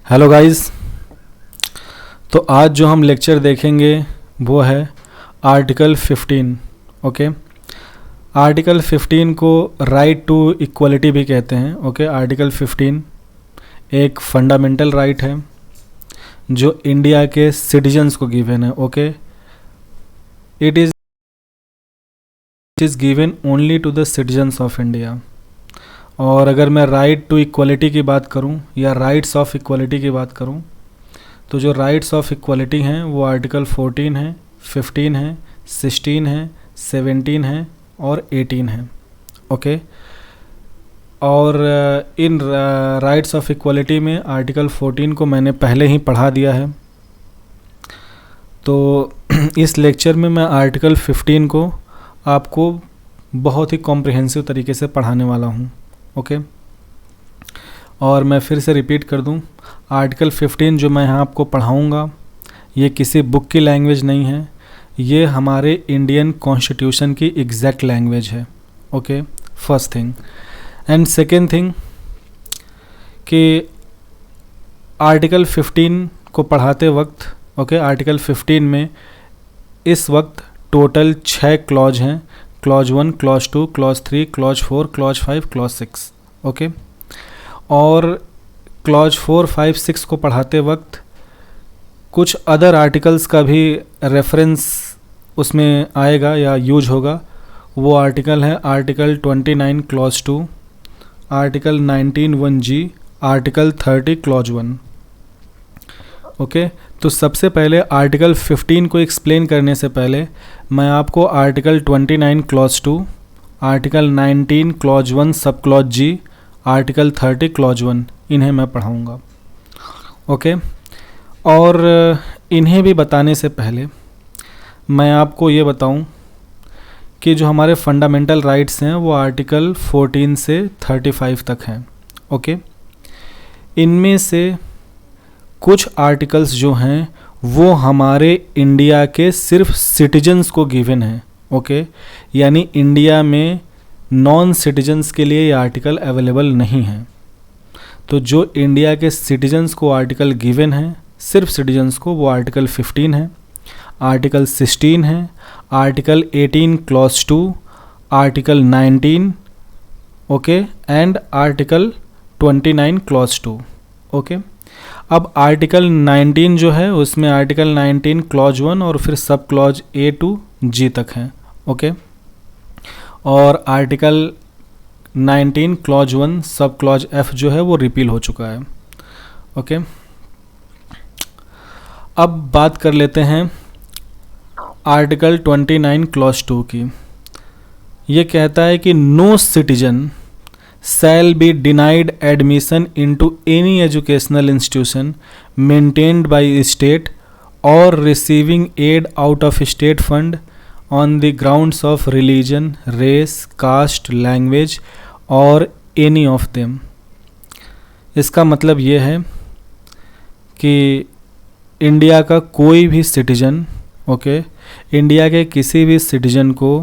Hello guys. तो आज जो हम लेक्चर देखेंगे वो है आर्टिकल 15। ओके, आर्टिकल 15 को राइट टू इक्वलिटी भी कहते हैं। ओके, आर्टिकल 15 एक फंडामेंटल राइट है जो इंडिया के सिटीजन्स को गिवन है। Okay, it is given only to the citizens of India. और अगर मैं राइट टू इक्वलिटी की बात करूं या राइट्स ऑफ इक्वलिटी की बात करूं, तो जो राइट्स ऑफ इक्वलिटी हैं वो आर्टिकल 14 है, 15 है, 16 है, 17 है और 18 है। ओके, और इन राइट्स ऑफ इक्वलिटी में आर्टिकल 14 को मैंने पहले ही पढ़ा दिया है। तो इस लेक्चर में मैं आर्टिकल 15 को आपको बहुत ही कॉम्प्रिहेंसिव तरीके से पढ़ाने वाला हूँ। ओके, और मैं फिर से रिपीट कर दूं, आर्टिकल 15 जो मैं यहाँ आपको पढ़ाऊँगा ये किसी बुक की लैंग्वेज नहीं है, ये हमारे इंडियन कॉन्स्टिट्यूशन की एग्जैक्ट लैंग्वेज है। Okay, first thing. And second thing कि आर्टिकल 15 को पढ़ाते वक्त, ओके, आर्टिकल 15 में इस वक्त टोटल 6 क्लॉज हैं। Clause 1, clause 2, clause 3, clause 4, clause 5, clause 6। Okay, और क्लॉज 4, 5, 6 को पढ़ाते वक्त कुछ अदर आर्टिकल्स का भी रेफरेंस उसमें आएगा या यूज होगा। वो आर्टिकल है article 29 clause 2, article 19 1G, article 30 clause 1। Okay, तो सबसे पहले आर्टिकल 15 को एक्सप्लेन करने से पहले मैं आपको आर्टिकल 29 क्लॉज 2, आर्टिकल 19 क्लॉज 1 सब क्लॉज G, आर्टिकल 30 क्लॉज 1 इन्हें मैं पढ़ाऊँगा। ओके, और इन्हें भी बताने से पहले मैं आपको ये बताऊं कि जो हमारे फंडामेंटल राइट्स हैं वो आर्टिकल 14 से 35 तक हैं। ओके, इनमें से कुछ आर्टिकल्स जो हैं वो हमारे इंडिया के सिर्फ सिटीजन्स को गिवन है। ओके, यानी इंडिया में नॉन सिटीजन्स के लिए ये आर्टिकल अवेलेबल नहीं है। तो जो इंडिया के सिटीजन्स को आर्टिकल गिवन है, सिर्फ सिटीजन्स को, वो आर्टिकल 15 है, आर्टिकल 16 है, article 18 clause 2, article 19, okay, and article 29 clause 2। Okay, अब आर्टिकल 19 जो है उसमें आर्टिकल 19 क्लॉज 1 और फिर sub clause A to G तक हैं। ओके, और article 19 clause 1 sub clause F जो है वो रिपील हो चुका है। ओके, अब बात कर लेते हैं आर्टिकल 29 क्लॉज 2 की। ये कहता है कि no citizen shall be denied admission into any educational institution maintained by state or receiving aid out of state fund on the grounds of religion, race, caste, language or any of them। इसका मतलब ये है कि India का कोई भी citizen, okay, India के किसी भी सिटीजन को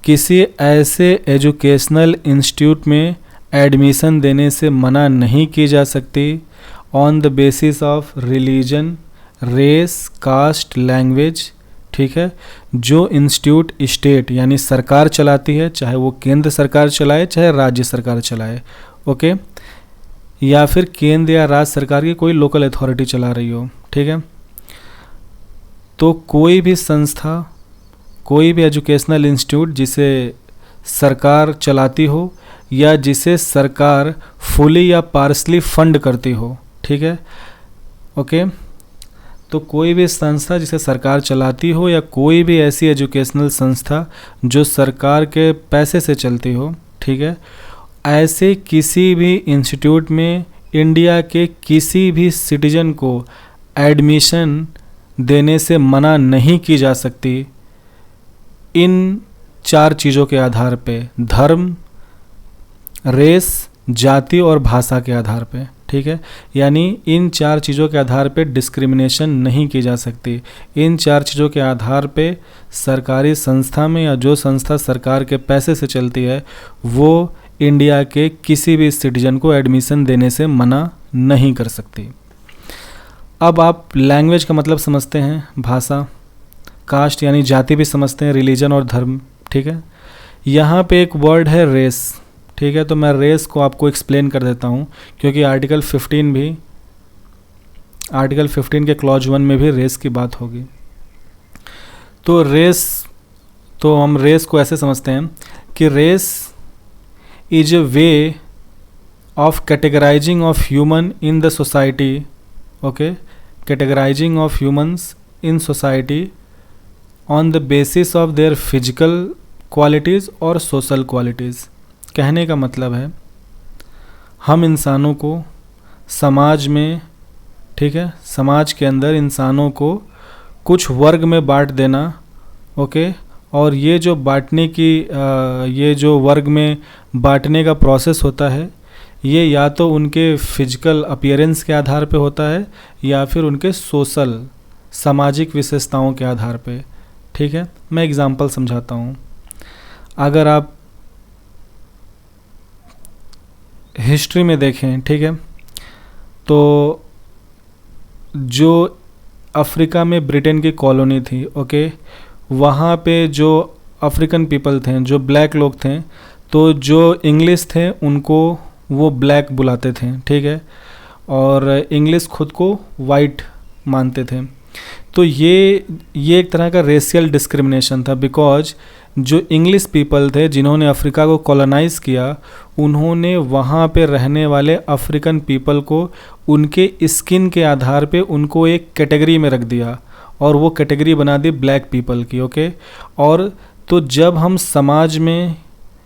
किसी ऐसे एजुकेशनल इंस्टीट्यूट में एडमिशन देने से मना नहीं की जा सकती on the basis of religion, race, caste, language. ठीक है, जो इंस्टीट्यूट स्टेट यानी सरकार चलाती है, चाहे वो केंद्र सरकार चलाए चाहे राज्य सरकार चलाए, ओके, या फिर केंद्र या राज्य सरकार की कोई लोकल अथॉरिटी चला रही हो। ठीक है, तो कोई भी संस्था, कोई भी एजुकेशनल इंस्टीट्यूट जिसे सरकार चलाती हो या जिसे सरकार फुली या पार्सली फंड करती हो, ठीक है, ओके, तो कोई भी संस्था जिसे सरकार चलाती हो या कोई भी ऐसी एजुकेशनल संस्था जो सरकार के पैसे से चलती हो, ठीक है, ऐसे किसी भी इंस्टीट्यूट में इंडिया के किसी भी सिटीजन को एडमिशन देने से मना नहीं की जा सकती इन 4 चीज़ों के आधार पे, धर्म, रेस, जाति और भाषा के आधार पे। ठीक है, यानी इन 4 चीज़ों के आधार पे डिस्क्रिमिनेशन नहीं की जा सकती। इन 4 चीज़ों के आधार पे सरकारी संस्था में या जो संस्था सरकार के पैसे से चलती है वो इंडिया के किसी भी सिटीजन को एडमिशन देने से मना नहीं कर सकती। अब आप लैंग्वेज का मतलब समझते हैं, भाषा, कास्ट यानी जाति भी समझते हैं, रिलीजन और धर्म, ठीक है। यहाँ पे एक वर्ड है रेस, ठीक है। तो मैं रेस को आपको एक्सप्लेन कर देता हूँ, क्योंकि आर्टिकल 15 के क्लॉज 1 में भी रेस की बात होगी। तो हम रेस को ऐसे समझते हैं कि race is a way of categorising of human in the society, okay, categorising of humans in society on the basis of their physical qualities और सोशल क्वालिटीज़। कहने का मतलब है हम इंसानों को समाज में, ठीक है, समाज के अंदर इंसानों को कुछ वर्ग में बांट देना, ओके। और ये जो वर्ग में बांटने का प्रोसेस होता है, ये या तो उनके फिजिकल अपीयरेंस के आधार पे होता है या फिर उनके सोशल सामाजिक विशेषताओं के आधार पे, ठीक है। मैं एग्जांपल समझाता हूँ। अगर आप हिस्ट्री में देखें, ठीक है, तो जो अफ्रीका में ब्रिटेन की कॉलोनी थी, ओके, वहाँ पे जो अफ्रीकन पीपल थे, जो ब्लैक लोग थे, तो जो इंग्लिश थे उनको वो ब्लैक बुलाते थे, ठीक है, और इंग्लिश खुद को वाइट मानते थे। तो ये एक तरह का रेशियल डिस्क्रिमिनेशन था, बिकॉज जो इंग्लिश पीपल थे जिन्होंने अफ्रीका को कॉलोनाइज़ किया, उन्होंने वहाँ पे रहने वाले अफ्रीकन पीपल को उनके स्किन के आधार पे उनको एक कैटेगरी में रख दिया और वो कैटेगरी बना दी ब्लैक पीपल की, ओके। और तो जब हम समाज में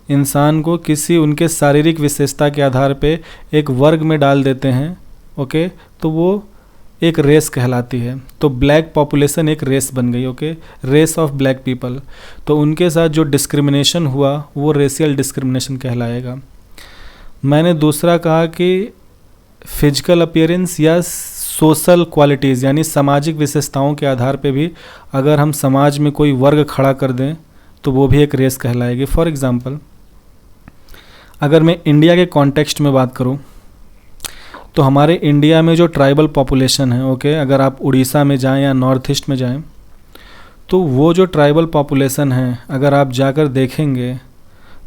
इंसान को किसी उनके शारीरिक विशेषता के आधार पे एक वर्ग में डाल देते हैं, ओके, तो वो एक रेस कहलाती है। तो ब्लैक पॉपुलेशन एक रेस बन गई, okay, race of black people. तो उनके साथ जो डिस्क्रिमिनेशन हुआ वो रेशियल डिस्क्रिमिनेशन कहलाएगा। मैंने दूसरा कहा कि फिजिकल अपीयरेंस या सोशल क्वालिटीज़ यानी सामाजिक विशेषताओं के आधार पे भी अगर हम समाज में कोई वर्ग खड़ा कर दें तो वो भी एक रेस कहलाएगी। फॉर एग्ज़ाम्पल, अगर मैं इंडिया के कॉन्टेक्स्ट में बात करूं तो हमारे इंडिया में जो ट्राइबल पॉपुलेशन है, ओके, अगर आप उड़ीसा में जाएं या नॉर्थ ईस्ट में जाएं तो वो जो ट्राइबल पॉपुलेशन है अगर आप जाकर देखेंगे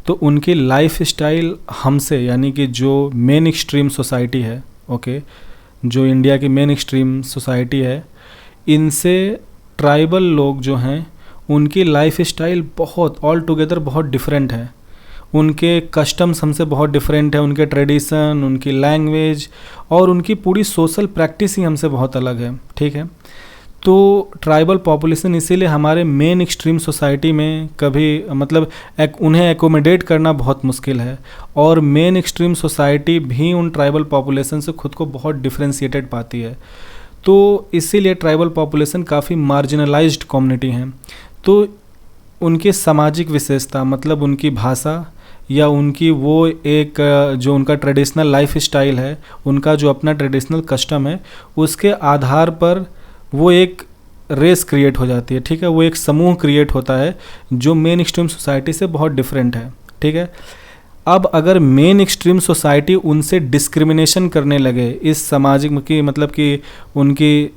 तो उनकी लाइफ स्टाइल हमसे, यानी कि जो मेन एक्सट्रीम सोसाइटी है, ओके, जो इंडिया की मेन एक्सट्रीम सोसाइटी है, इनसे ट्राइबल लोग जो हैं उनकी लाइफ स्टाइल बहुत ऑल टुगेदर बहुत डिफरेंट है। उनके कस्टम्स हमसे बहुत डिफरेंट है, उनके ट्रेडिशन, उनकी लैंग्वेज और उनकी पूरी सोशल प्रैक्टिस ही हमसे बहुत अलग है, ठीक है। तो ट्राइबल पॉपुलेशन इसीलिए हमारे मेन एक्सट्रीम सोसाइटी में कभी मतलब उन्हें एकोमोडेट करना बहुत मुश्किल है, और मेन एक्सट्रीम सोसाइटी भी उन ट्राइबल पॉपुलेशन से खुद को बहुत डिफ्रेंशिएटेड पाती है। तो इसीलिए ट्राइबल पॉपुलेशन काफ़ी मार्जिनलाइज्ड कम्युनिटी हैं। तो उनकी सामाजिक विशेषता मतलब उनकी भाषा या उनकी वो एक जो उनका ट्रेडिशनल लाइफ स्टाइल है, उनका जो अपना ट्रेडिशनल कस्टम है, उसके आधार पर वो एक रेस क्रिएट हो जाती है, ठीक है। वो एक समूह क्रिएट होता है जो मेन एक्सट्रीम सोसाइटी से बहुत डिफरेंट है, ठीक है। अब अगर मेन एक्सट्रीम सोसाइटी उनसे डिस्क्रिमिनेशन करने लगे इस सामाजिक की मतलब कि उनकी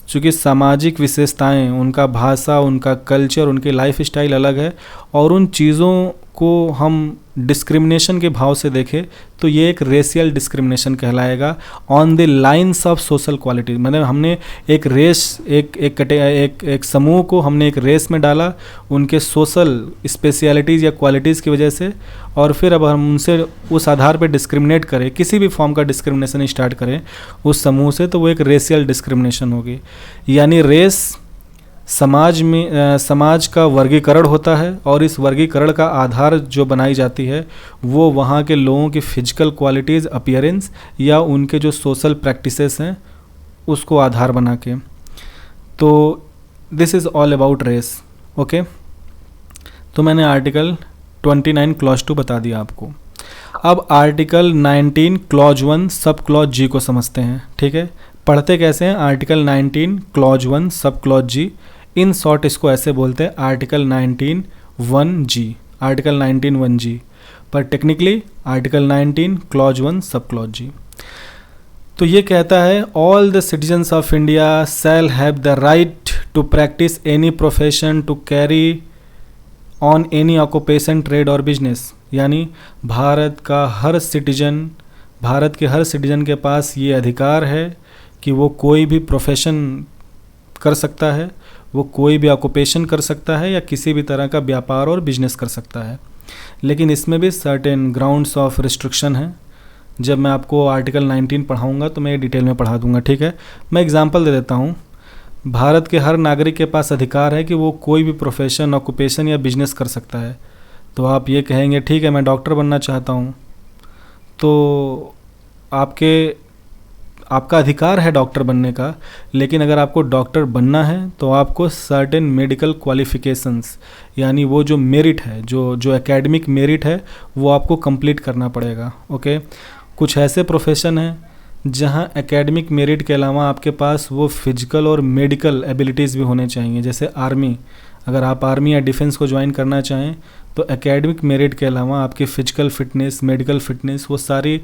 चूँकि सामाजिक विशेषताएं, उनका भाषा, उनका कल्चर, उनकी लाइफ स्टाइल अलग है और उन चीज़ों को हम डिस्क्रिमिनेशन के भाव से देखें तो ये एक रेशियल डिस्क्रिमिनेशन कहलाएगा on the lines of social quality. मतलब हमने एक रेस एक समूह को हमने एक रेस में डाला उनके सोशल स्पेशलिटीज़ या क्वालिटीज़ की वजह से, और फिर अब हम उनसे उस आधार पर डिस्क्रिमिनेट करें, किसी भी फॉर्म का डिस्क्रिमिनेशन स्टार्ट करें उस समूह से, तो वो एक रेशियल डिस्क्रिमिनेशन होगी। यानी रेस समाज का वर्गीकरण होता है और इस वर्गीकरण का आधार जो बनाई जाती है वो वहाँ के लोगों की फिजिकल क्वालिटीज़, अपीयरेंस या उनके जो सोशल प्रैक्टिसेस हैं उसको आधार बना के। तो this is all about race, okay. तो मैंने आर्टिकल 29 क्लॉज 2 बता दिया आपको। अब आर्टिकल 19 क्लॉज 1 सब क्लॉज जी को समझते हैं, ठीक है। पढ़ते कैसे हैं? Article 19 clause 1 sub clause ji, in short इसको ऐसे बोलते हैं आर्टिकल 19 1G, आर्टिकल 19 1G, पर technically article 19 clause 1 sub clause जी। तो ये कहता है all the citizens of India shall have the right to practise any profession to carry on any occupation trade और बिजनेस, यानी भारत के हर सिटीजन के पास ये अधिकार है कि वो कोई भी प्रोफेशन कर सकता है, वो कोई भी ऑक्यूपेशन कर सकता है या किसी भी तरह का व्यापार और बिजनेस कर सकता है। लेकिन इसमें भी सर्टेन ग्राउंड्स ऑफ रिस्ट्रिक्शन है। जब मैं आपको आर्टिकल 19 पढ़ाऊँगा तो मैं ये डिटेल में पढ़ा दूँगा, ठीक है। मैं एग्जांपल दे देता हूँ। भारत के हर नागरिक के पास अधिकार है कि वो कोई भी प्रोफेशन, ऑक्यूपेशन या बिजनेस कर सकता है। तो आप ये कहेंगे ठीक है मैं डॉक्टर बनना चाहता हूँ, तो आपका अधिकार है डॉक्टर बनने का, लेकिन अगर आपको डॉक्टर बनना है तो आपको सर्टेन मेडिकल क्वालिफ़िकेशंस, यानी वो जो मेरिट है, जो एकेडमिक मेरिट है, वो आपको कंप्लीट करना पड़ेगा। ओके, कुछ ऐसे प्रोफेशन हैं जहां एकेडमिक मेरिट के अलावा आपके पास वो फिजिकल और मेडिकल एबिलिटीज़ भी होने चाहिए। जैसे आर्मी, अगर आप आर्मी या डिफेंस को ज्वाइन करना चाहें तो एकेडमिक मेरिट के अलावा आपकी फ़िजिकल फिटनेस, मेडिकल फिटनेस, वो सारी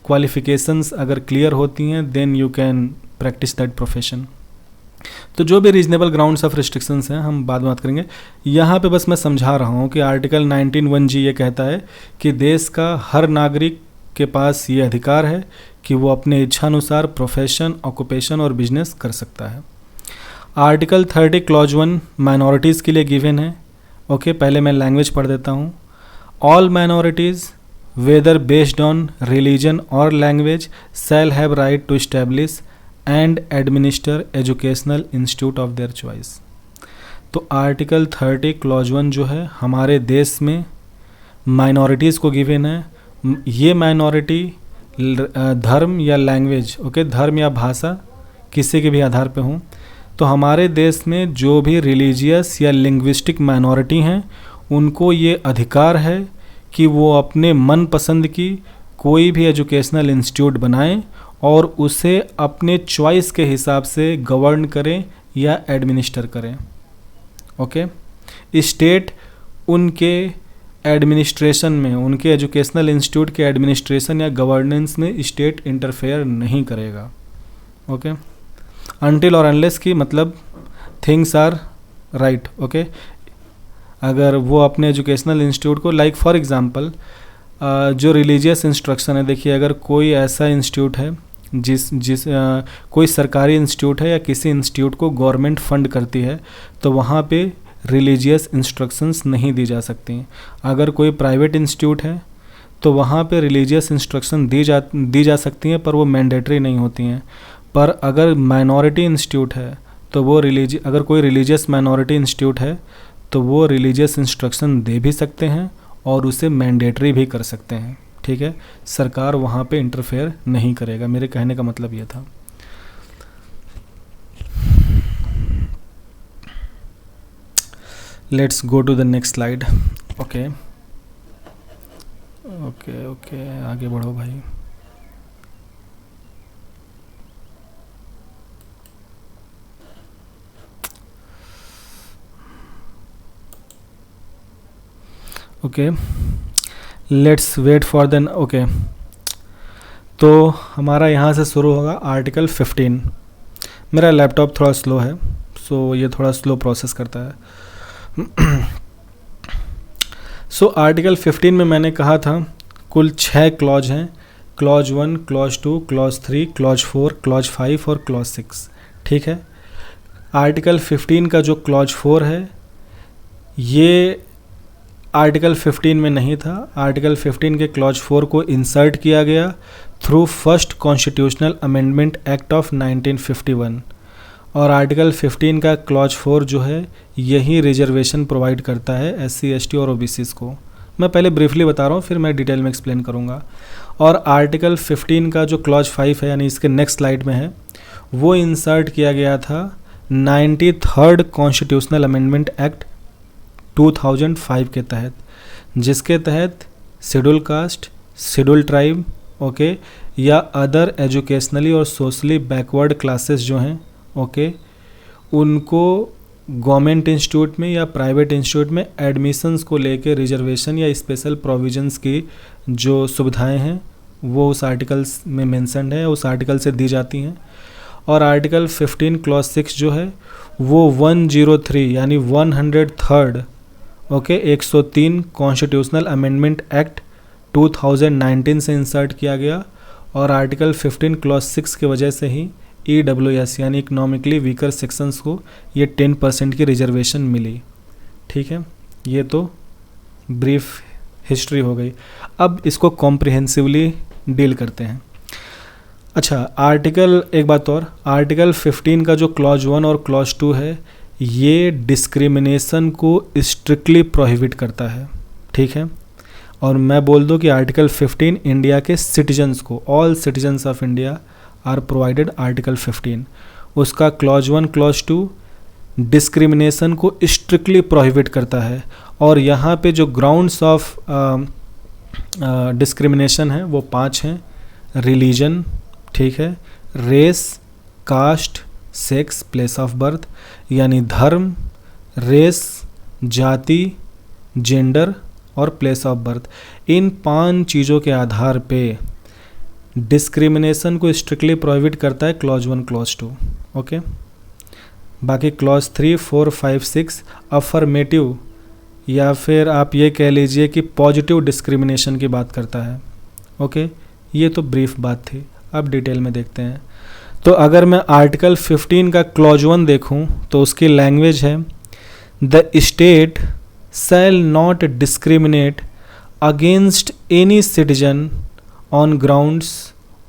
क्वालिफ़िकेशंस अगर क्लियर होती हैं then you can practise that profession. तो जो भी रीजनेबल ग्राउंड्स ऑफ रिस्ट्रिक्शंस हैं हम बाद में बात करेंगे। यहाँ पे बस मैं समझा रहा हूँ कि आर्टिकल 19(1) ये कहता है कि देश का हर नागरिक के पास ये अधिकार है कि वो अपने इच्छानुसार प्रोफेशन, ऑक्यूपेशन और बिजनेस कर सकता है। आर्टिकल 30 क्लॉज 1 माइनॉरिटीज़ के लिए गिवन है। ओके, पहले मैं लैंग्वेज पढ़ देता हूँ। All minorities whether based on religion or language shall have right to establish and administer educational institute of their choice। तो आर्टिकल 30 क्लॉज 1 जो है हमारे देश में माइनॉरिटीज़ को गिवन है। ये माइनॉरिटी धर्म या लैंग्वेज, ओके, धर्म या भाषा किसी के भी आधार पे हों, तो हमारे देश में जो भी रिलीजियस या लिंग्विस्टिक माइनॉरिटी हैं उनको ये अधिकार है कि वो अपने मन पसंद की कोई भी एजुकेशनल इंस्टीट्यूट बनाएं और उसे अपने चॉइस के हिसाब से गवर्न करें या एडमिनिस्टर करें। ओके, स्टेट उनके एडमिनिस्ट्रेशन में, उनके एजुकेशनल इंस्टीट्यूट के एडमिनिस्ट्रेशन या गवर्नेंस में स्टेट इंटरफेयर नहीं करेगा। ओके, अनटिल और अनलेस की मतलब थिंग्स आर राइट। ओके, अगर वो अपने एजुकेशनल इंस्टीट्यूट को, लाइक फॉर एग्जांपल जो रिलीजियस इंस्ट्रक्शन है, देखिए अगर कोई ऐसा इंस्टीट्यूट है कोई सरकारी इंस्टीट्यूट है या किसी इंस्टीट्यूट को गवर्नमेंट फंड करती है तो वहाँ पे रिलीजियस इंस्ट्रक्शंस नहीं दी जा सकती। अगर कोई प्राइवेट इंस्टीट्यूट है तो वहाँ पे रिलीजियस इंस्ट्रक्शन दी जा सकती हैं, पर वो मैंडेटरी नहीं होती हैं। पर अगर माइनॉरिटी इंस्टीट्यूट है तो वो अगर कोई रिलीजियस माइनॉरिटी इंस्टीट्यूट है तो वो रिलीजियस इंस्ट्रक्शन दे भी सकते हैं और उसे मैंडेटरी भी कर सकते हैं। ठीक है, सरकार वहाँ पे इंटरफेयर नहीं करेगा। मेरे कहने का मतलब ये था। Let's go to the next slide. Okay, आगे बढ़ो भाई। Okay, let's wait for then. Okay, तो हमारा यहाँ से शुरू होगा आर्टिकल 15। मेरा लैपटॉप थोड़ा स्लो है, सो ये थोड़ा स्लो प्रोसेस करता है। सो आर्टिकल 15 में मैंने कहा था कुल 6 क्लॉज हैं। Clause 1, clause 2, clause 3, clause 4, clause 5 और क्लॉज 6। ठीक है, आर्टिकल 15 का जो क्लॉज 4 है ये आर्टिकल 15 में नहीं था। आर्टिकल 15 के क्लॉज 4 को इंसर्ट किया गया through first constitutional amendment act of 1951। और आर्टिकल 15 का क्लॉज 4 जो है यही रिजर्वेशन प्रोवाइड करता है SC, ST और OBCs को। मैं पहले ब्रीफली बता रहा हूँ, फिर मैं डिटेल में एक्सप्लेन करूँगा। और आर्टिकल 15 का जो क्लॉज 5 है, यानी इसके नेक्स्ट स्लाइड में है, वो इंसर्ट किया गया था 93rd कॉन्स्टिट्यूशनल अमेंडमेंट एक्ट 2005 के तहत, जिसके तहत schedule caste, schedule tribe, okay, या अदर एजुकेशनली और सोशली बैकवर्ड क्लासेस जो हैं, ओके, उनको गवर्नमेंट इंस्टीट्यूट में या प्राइवेट इंस्टीट्यूट में एडमिशन्स को लेके रिजर्वेशन या स्पेशल प्रोविजंस की जो सुविधाएं हैं वो उस आर्टिकल में मेंशन्ड है, उस आर्टिकल से दी जाती हैं। और आर्टिकल 15 क्लॉज 6 जो है वो 103 यानी 103 ओके 103 कॉन्स्टिट्यूशनल अमेंडमेंट एक्ट 2019 से इंसर्ट किया गया। और आर्टिकल 15 क्लॉज 6 की वजह से ही EWS यानी इकोनॉमिकली वीकर सेक्शंस को ये 10% की रिजर्वेशन मिली। ठीक है, ये तो ब्रीफ हिस्ट्री हो गई। अब इसको कॉम्प्रिहेंसिवली डील करते हैं। अच्छा, आर्टिकल, एक बात और, आर्टिकल 15 का जो क्लॉज 1 और क्लॉज 2 है ये डिस्क्रिमिनेशन को स्ट्रिक्टली प्रोहिबिट करता है। ठीक है, और मैं बोल दूं कि आर्टिकल 15 इंडिया के सिटीजन्स को, all citizens of India are provided article 15। उसका क्लॉज 1 क्लॉज 2 डिस्क्रिमिनेशन को स्ट्रिक्टली प्रोहिबिट करता है। और यहाँ पे जो ग्राउंड्स ऑफ डिस्क्रिमिनेशन है वो 5 हैं। रिलीजन, ठीक है, race, caste, sex, place of birth यानी धर्म, रेस, जाति, जेंडर और प्लेस ऑफ बर्थ। इन 5 चीज़ों के आधार पे डिस्क्रिमिनेशन को स्ट्रिक्टली प्रोहिबिट करता है क्लॉज 1 क्लॉज 2। ओके, बाकी क्लॉज 3, 4, 5, 6 अफर्मेटिव या फिर आप ये कह लीजिए कि पॉजिटिव डिस्क्रिमिनेशन की बात करता है। ओके, ये तो ब्रीफ बात थी, अब डिटेल में देखते हैं। तो अगर मैं आर्टिकल 15 का क्लॉज 1 देखूं तो उसकी लैंग्वेज है the state shall not discriminate against any citizen on grounds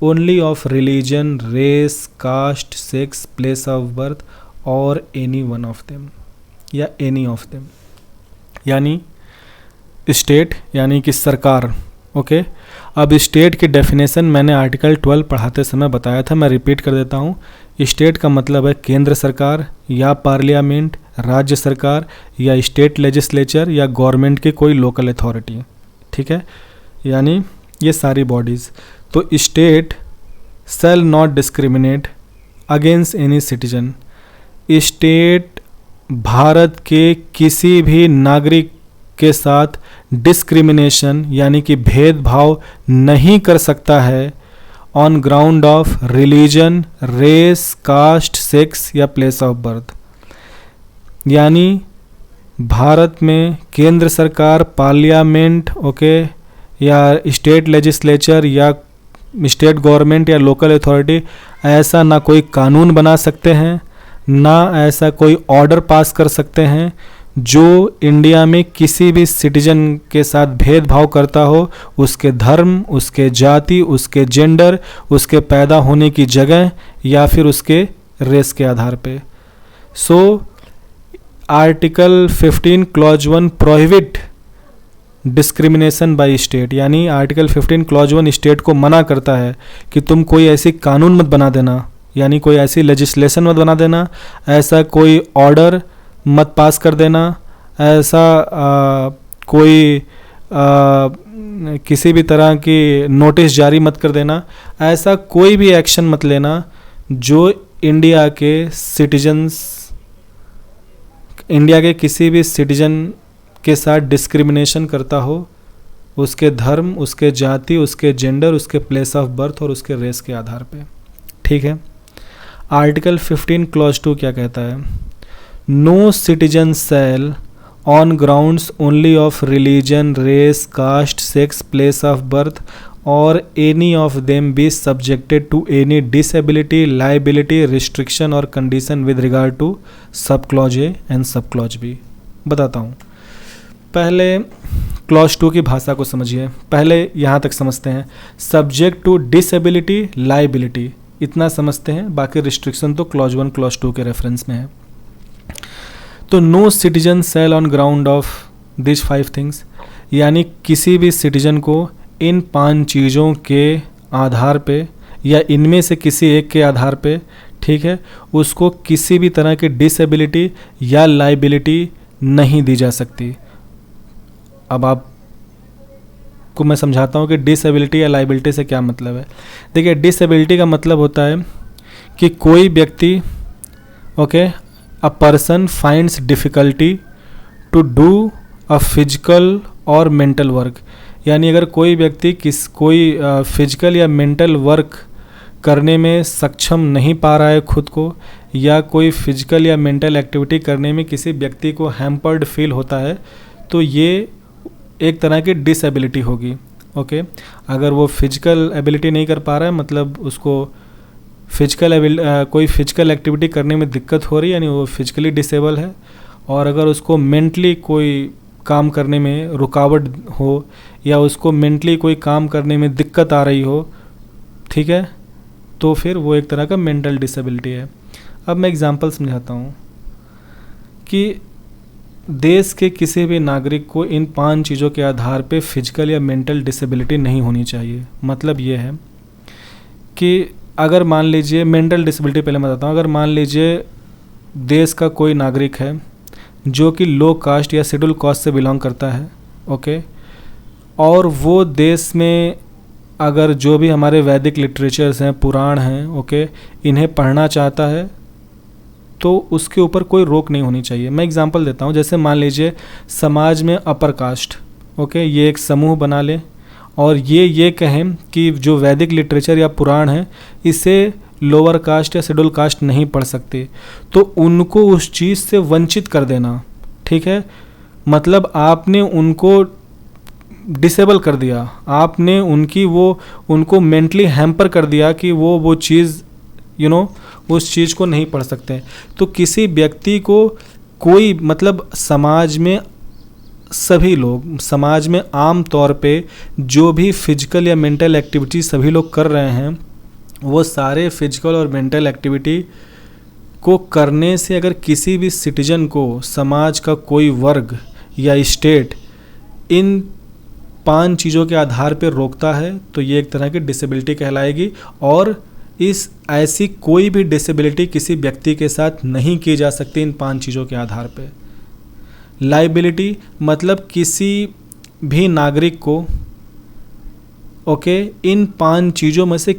only of religion, race, caste, sex, place of birth और एनी वन ऑफ देम या एनी ऑफ देम। यानी स्टेट यानी कि सरकार। ओके, अब स्टेट की डेफिनेशन मैंने आर्टिकल 12 पढ़ाते समय बताया था, मैं रिपीट कर देता हूँ। स्टेट का मतलब है केंद्र सरकार या पार्लियामेंट, राज्य सरकार या स्टेट लेजिस्लेचर या गवर्नमेंट की कोई लोकल अथॉरिटी। ठीक है, यानी ये सारी बॉडीज़। तो state shall not discriminate against any citizen. State Bharat के किसी भी नागरिक के साथ डिस्क्रिमिनेशन यानी कि भेदभाव नहीं कर सकता है on ground of religion, race, caste, sex या प्लेस ऑफ बर्थ। यानी भारत में केंद्र सरकार, पार्लियामेंट, ओके, या स्टेट लेजिस्लेचर या स्टेट गवर्नमेंट या लोकल अथॉरिटी ऐसा ना कोई कानून बना सकते हैं, ना ऐसा कोई ऑर्डर पास कर सकते हैं जो इंडिया में किसी भी सिटीजन के साथ भेदभाव करता हो, उसके धर्म, उसके जाति, उसके जेंडर, उसके पैदा होने की जगह या फिर उसके रेस के आधार पे। सो article 15 clause 1 prohibit discrimination by state, यानी आर्टिकल 15 क्लॉज 1 स्टेट को मना करता है कि तुम कोई ऐसी कानून मत बना देना, यानी कोई ऐसी लेजिस्लेशन मत बना देना, ऐसा कोई ऑर्डर मत पास कर देना, ऐसा कोई किसी भी तरह की नोटिस जारी मत कर देना, ऐसा कोई भी एक्शन मत लेना जो इंडिया के सिटीजन्स, इंडिया के किसी भी सिटीजन के साथ डिस्क्रिमिनेशन करता हो, उसके धर्म, उसके जाति, उसके जेंडर, उसके प्लेस ऑफ बर्थ और उसके रेस के आधार पे। ठीक है, आर्टिकल 15 क्लॉज 2 क्या कहता है? No citizen shall on grounds only of religion, race, caste, sex, place of birth और any of them be subjected to any disability, liability, restriction और condition with regard to sub clause A and sub clause B. बताता हूँ, पहले clause 2 की भाषा को समझिए। पहले यहाँ तक समझते हैं, सब्जेक्ट टू डिसेबिलिटी, लाइबिलिटी, इतना समझते हैं, बाकी रिस्ट्रिक्शन तो क्लॉज 1 क्लॉज 2 के रेफरेंस में है। तो no citizen shall on ground of this 5 things, यानी किसी भी सिटीजन को इन 5 चीज़ों के आधार पे या इनमें से किसी एक के आधार पे, ठीक है, उसको किसी भी तरह की डिसेबिलिटी या लाइबिलिटी नहीं दी जा सकती। अब आपको मैं समझाता हूँ कि डिसेबिलिटी या लाइबिलिटी से क्या मतलब है। देखिए, डिसेबिलिटी का मतलब होता है कि कोई व्यक्ति, okay, a person finds difficulty to do a physical और मेंटल वर्क, यानी अगर कोई व्यक्ति कोई फिजिकल या मेंटल वर्क करने में सक्षम नहीं पा रहा है खुद को, या कोई फिजिकल या मेंटल एक्टिविटी करने में किसी व्यक्ति को हैम्पर्ड फील होता है, तो ये एक तरह की डिसेबिलिटी होगी। ओके, अगर वो फिजिकल एबिलिटी नहीं कर पा रहा है, मतलब उसको कोई फिजिकल एक्टिविटी करने में दिक्कत हो रही है, यानी वो फिजिकली डिसेबल है। और अगर उसको मेंटली कोई काम करने में रुकावट हो, या उसको मेंटली कोई काम करने में दिक्कत आ रही हो, ठीक है, तो फिर वो एक तरह का मेंटल डिसेबिलिटी है। अब मैं एग्जांपल समझाता हूँ कि देश के किसी भी नागरिक को इन 5 चीज़ों के आधार पे फिजिकल या मेंटल डिसेबिलिटी नहीं होनी चाहिए। मतलब ये है कि अगर मान लीजिए, मेंटल डिसेबिलिटी पहले मैं बताता हूँ, अगर मान लीजिए देश का कोई नागरिक है जो कि लो कास्ट या शेड्यूल कास्ट से बिलोंग करता है, ओके, और वो देश में अगर जो भी हमारे वैदिक लिटरेचर्स हैं, पुराण हैं, ओके, इन्हें पढ़ना चाहता है, तो उसके ऊपर कोई रोक नहीं होनी चाहिए। मैं एग्जांपल देता हूँ, जैसे मान लीजिए समाज में अपर कास्ट, ओके, ये एक समूह बना लें और ये कहें कि जो वैदिक लिटरेचर या पुराण है इसे लोअर कास्ट या शेड्यूल कास्ट नहीं पढ़ सकते, तो उनको उस चीज़ से वंचित कर देना, ठीक है। मतलब आपने उनको डिसेबल कर दिया, आपने उनको मेंटली हैम्पर कर दिया कि वो चीज़ उस चीज़ को नहीं पढ़ सकते। तो किसी व्यक्ति को कोई, मतलब समाज में सभी लोग, समाज में आम तौर पे जो भी फिजिकल या मेंटल एक्टिविटी सभी लोग कर रहे हैं, वो सारे फिजिकल और मेंटल एक्टिविटी को करने से अगर किसी भी सिटीजन को समाज का कोई वर्ग या स्टेट इन 5 चीज़ों के आधार पर रोकता है, तो ये एक तरह की डिसेबिलिटी कहलाएगी। और ऐसी कोई भी डिसेबिलिटी किसी व्यक्ति के साथ नहीं की जा सकती इन 5 चीज़ों के आधार पे। लाइबिलिटी मतलब किसी भी नागरिक को, ओके, इन 5 चीज़ों में से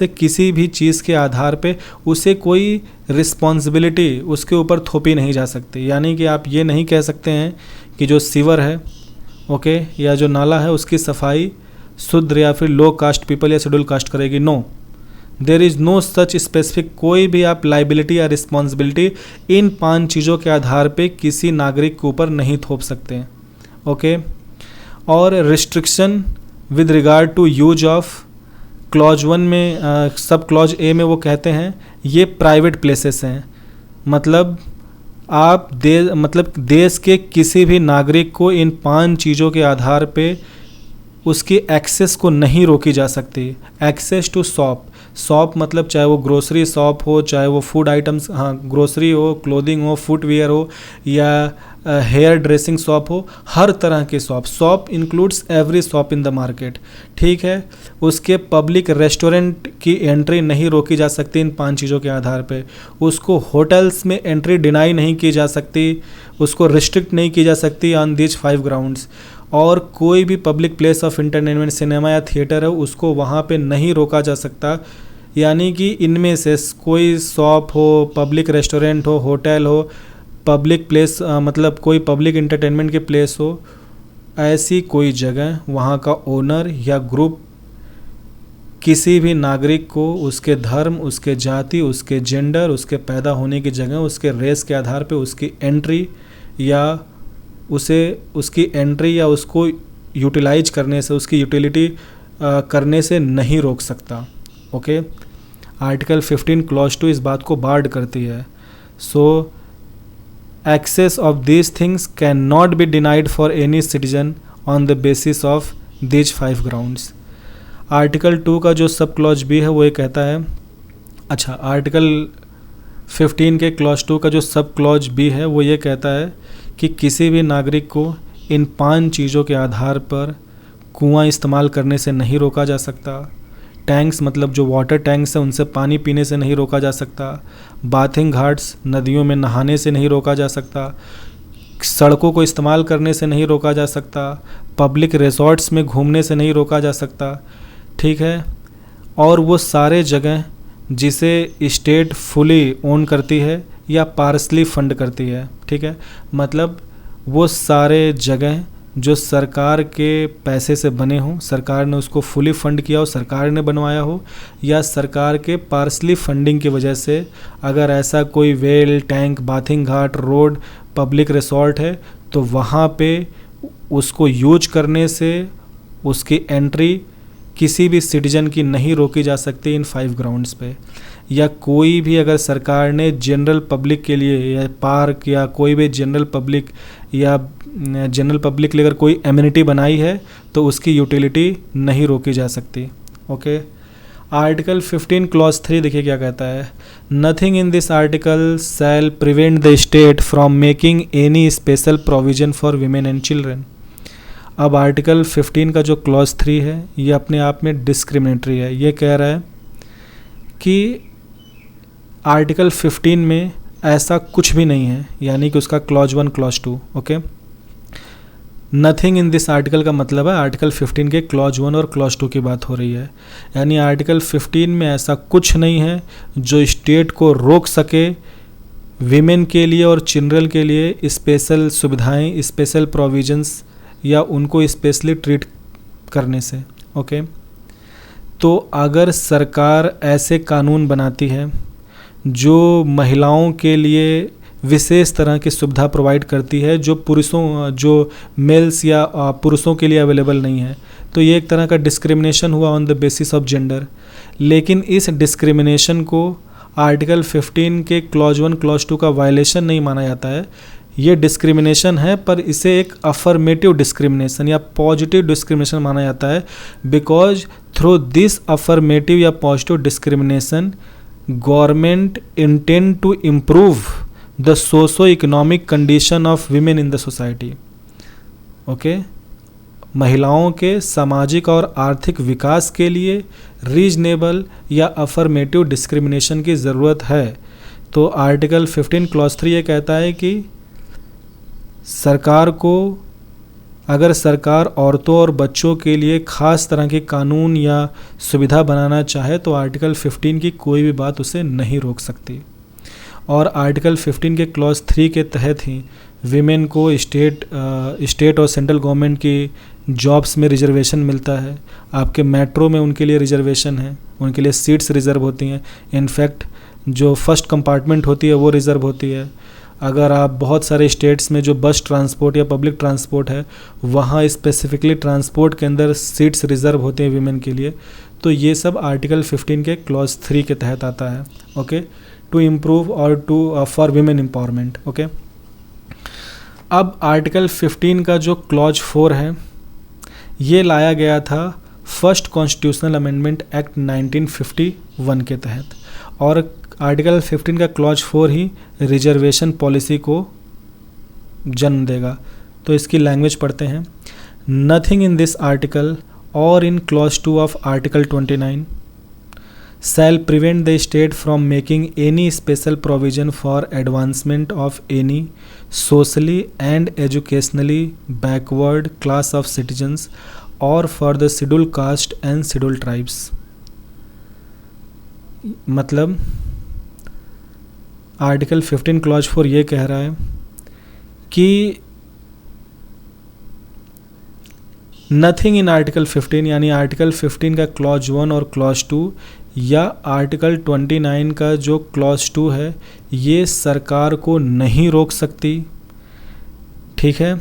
किसी भी चीज़ के आधार पे उसे कोई रिस्पॉन्सिबिलिटी उसके ऊपर थोपी नहीं जा सकती। यानी कि आप ये नहीं कह सकते हैं कि जो सीवर है, ओके, या जो नाला है उसकी सफाई शूद्र या फिर लो कास्ट पीपल या शेड्यूल कास्ट करेगी। No, there is no such specific कोई भी आप लाइबिलिटी या रिस्पॉन्सिबिलिटी इन 5 चीज़ों के आधार पे किसी नागरिक के ऊपर नहीं थोप सकते, ओके। और restriction with regard to use of clause 1 में, सब क्लॉज ए में वो कहते हैं ये प्राइवेट प्लेसेस हैं। मतलब देश के किसी भी नागरिक को इन 5 चीज़ों के आधार पे उसकी एक्सेस को नहीं रोकी जा सकती। एक्सेस टू शॉप मतलब चाहे वो ग्रोसरी शॉप हो, चाहे वो फूड आइटम्स, हाँ, ग्रोसरी हो, क्लोथिंग हो, फुटवेयर हो, या हेयर ड्रेसिंग शॉप हो, हर तरह के shop includes every shop in the market, ठीक है। उसके पब्लिक रेस्टोरेंट की एंट्री नहीं रोकी जा सकती इन 5 चीज़ों के आधार पे। उसको होटल्स में एंट्री डिनाई नहीं की जा सकती, उसको रिस्ट्रिक्ट नहीं की जा सकती ऑन दीज 5 ग्राउंड्स। और कोई भी public place of entertainment, cinema या थिएटर है, उसको वहाँ पे नहीं रोका जा सकता। यानी कि इनमें से कोई शॉप हो, पब्लिक रेस्टोरेंट हो, होटल हो, पब्लिक प्लेस मतलब कोई पब्लिक एंटरटेनमेंट के प्लेस हो, ऐसी कोई जगह वहाँ का ओनर या ग्रुप किसी भी नागरिक को उसके धर्म, उसके जाति, उसके जेंडर, उसके पैदा होने की जगह, उसके रेस के आधार पे उसकी एंट्री या उसको यूटिलाइज करने से, उसकी यूटिलिटी करने से नहीं रोक सकता, ओके। आर्टिकल 15 क्लॉज 2 इस बात को बार्ड करती है। So access of these things can not be denied for any citizen on the basis of these 5 grounds. Article 2 का जो सब क्लॉज बी है वो ये कहता है, अच्छा, आर्टिकल 15 के क्लॉज 2 का जो सब क्लॉज बी है वो ये कहता है कि किसी भी नागरिक को इन 5 चीज़ों के आधार पर कुआं इस्तेमाल करने से नहीं रोका जा सकता। टैंक्स मतलब जो वाटर टैंक्स हैं उनसे पानी पीने से नहीं रोका जा सकता। बाथिंग घाट्स, नदियों में नहाने से नहीं रोका जा सकता। सड़कों को इस्तेमाल करने से नहीं रोका जा सकता। पब्लिक रिसॉर्ट्स में घूमने से नहीं रोका जा सकता, ठीक है। और वो सारे जगह जिसे स्टेट फुली ओन करती है या पार्सली फंड करती है, ठीक है। मतलब वो सारे जगह जो सरकार के पैसे से बने हों, सरकार ने उसको फुली फंड किया हो, सरकार ने बनवाया हो, या सरकार के पार्सली फंडिंग की वजह से अगर ऐसा कोई वेल, टैंक, बाथिंग घाट, रोड, पब्लिक रिसोर्ट है तो वहाँ पे उसको यूज करने से उसकी एंट्री किसी भी सिटीजन की नहीं रोकी जा सकती इन 5 ग्राउंड्स पे। या कोई भी अगर सरकार ने जनरल पब्लिक के लिए या पार्क या कोई भी जनरल पब्लिक के लिए अगर कोई एमिनिटी बनाई है तो उसकी यूटिलिटी नहीं रोकी जा सकती। ओके, आर्टिकल 15 क्लॉज 3 देखिए क्या कहता है। Nothing in this article shall prevent the state from making any special provision for women and children. अब आर्टिकल 15 का जो क्लॉज 3 है ये अपने आप में डिस्क्रिमिनेटरी है। ये कह रहा है कि आर्टिकल 15 में ऐसा कुछ भी नहीं है, यानी कि उसका clause 1 clause 2। Okay, nothing in this article का मतलब है आर्टिकल 15 के क्लॉज 1 और क्लॉज 2 की बात हो रही है। यानी आर्टिकल 15 में ऐसा कुछ नहीं है जो स्टेट को रोक सके विमेन के लिए और चिल्ड्रन के लिए स्पेशल सुविधाएं, स्पेशल प्रोविजंस या उनको स्पेशली ट्रीट करने से। ओके, तो अगर सरकार ऐसे कानून बनाती है जो महिलाओं के लिए विशेष तरह की सुविधा प्रोवाइड करती है जो मेल्स या पुरुषों के लिए अवेलेबल नहीं है, तो ये एक तरह का डिस्क्रिमिनेशन हुआ on the basis of gender. लेकिन इस डिस्क्रिमिनेशन को आर्टिकल 15 के क्लॉज 1 क्लॉज 2 का वायलेशन नहीं माना जाता है। ये डिस्क्रिमिनेशन है, पर इसे एक अफर्मेटिव डिस्क्रिमिनेशन या पॉजिटिव डिस्क्रिमिनेशन माना जाता है, बिकॉज थ्रू दिस अफर्मेटिव या positive discrimination government intend to improve the socio economic condition of women in the society. Okay, महिलाओं के सामाजिक और आर्थिक विकास के लिए रीजनेबल या अफर्मेटिव डिस्क्रिमिनेशन की ज़रूरत है। तो आर्टिकल 15 क्लॉज 3 ये कहता है कि सरकार को, अगर सरकार औरतों और बच्चों के लिए ख़ास तरह के कानून या सुविधा बनाना चाहे तो आर्टिकल 15 की कोई भी बात उसे नहीं रोक सकती। और आर्टिकल 15 के क्लॉज 3 के तहत ही विमेन को स्टेट और सेंट्रल गवर्नमेंट की जॉब्स में रिजर्वेशन मिलता है। आपके मेट्रो में उनके लिए रिजर्वेशन है, उनके लिए सीट्स रिज़र्व होती हैं। इनफैक्ट जो फर्स्ट कंपार्टमेंट होती है वो रिज़र्व होती है। अगर आप बहुत सारे स्टेट्स में जो बस ट्रांसपोर्ट या पब्लिक ट्रांसपोर्ट है वहाँ स्पेसिफिकली ट्रांसपोर्ट के अंदर सीट्स रिज़र्व होते हैं विमेन के लिए। तो ये सब आर्टिकल 15 के क्लॉज 3 के तहत आता है। ओके, टू इम्प्रूव और to for women empowerment. Okay, अब आर्टिकल 15 का जो क्लॉज 4 है ये लाया गया था फर्स्ट कॉन्स्टिट्यूशनल अमेंडमेंट एक्ट 1951 के तहत, और आर्टिकल 15 का क्लॉज 4 ही रिजर्वेशन पॉलिसी को जन्म देगा। तो इसकी लैंग्वेज पढ़ते हैं। नथिंग इन दिस आर्टिकल और in clause 2 of article 29 shall prevent the state from making any special provision for advancement of any socially and educationally backward class of citizens or for the scheduled caste and scheduled tribes। मतलब article 15 clause 4 ये कह रहा है कि nothing in article 15 यानी article 15 का clause 1 और clause 2 या आर्टिकल 29 का जो क्लॉज 2 है ये सरकार को नहीं रोक सकती। ठीक है,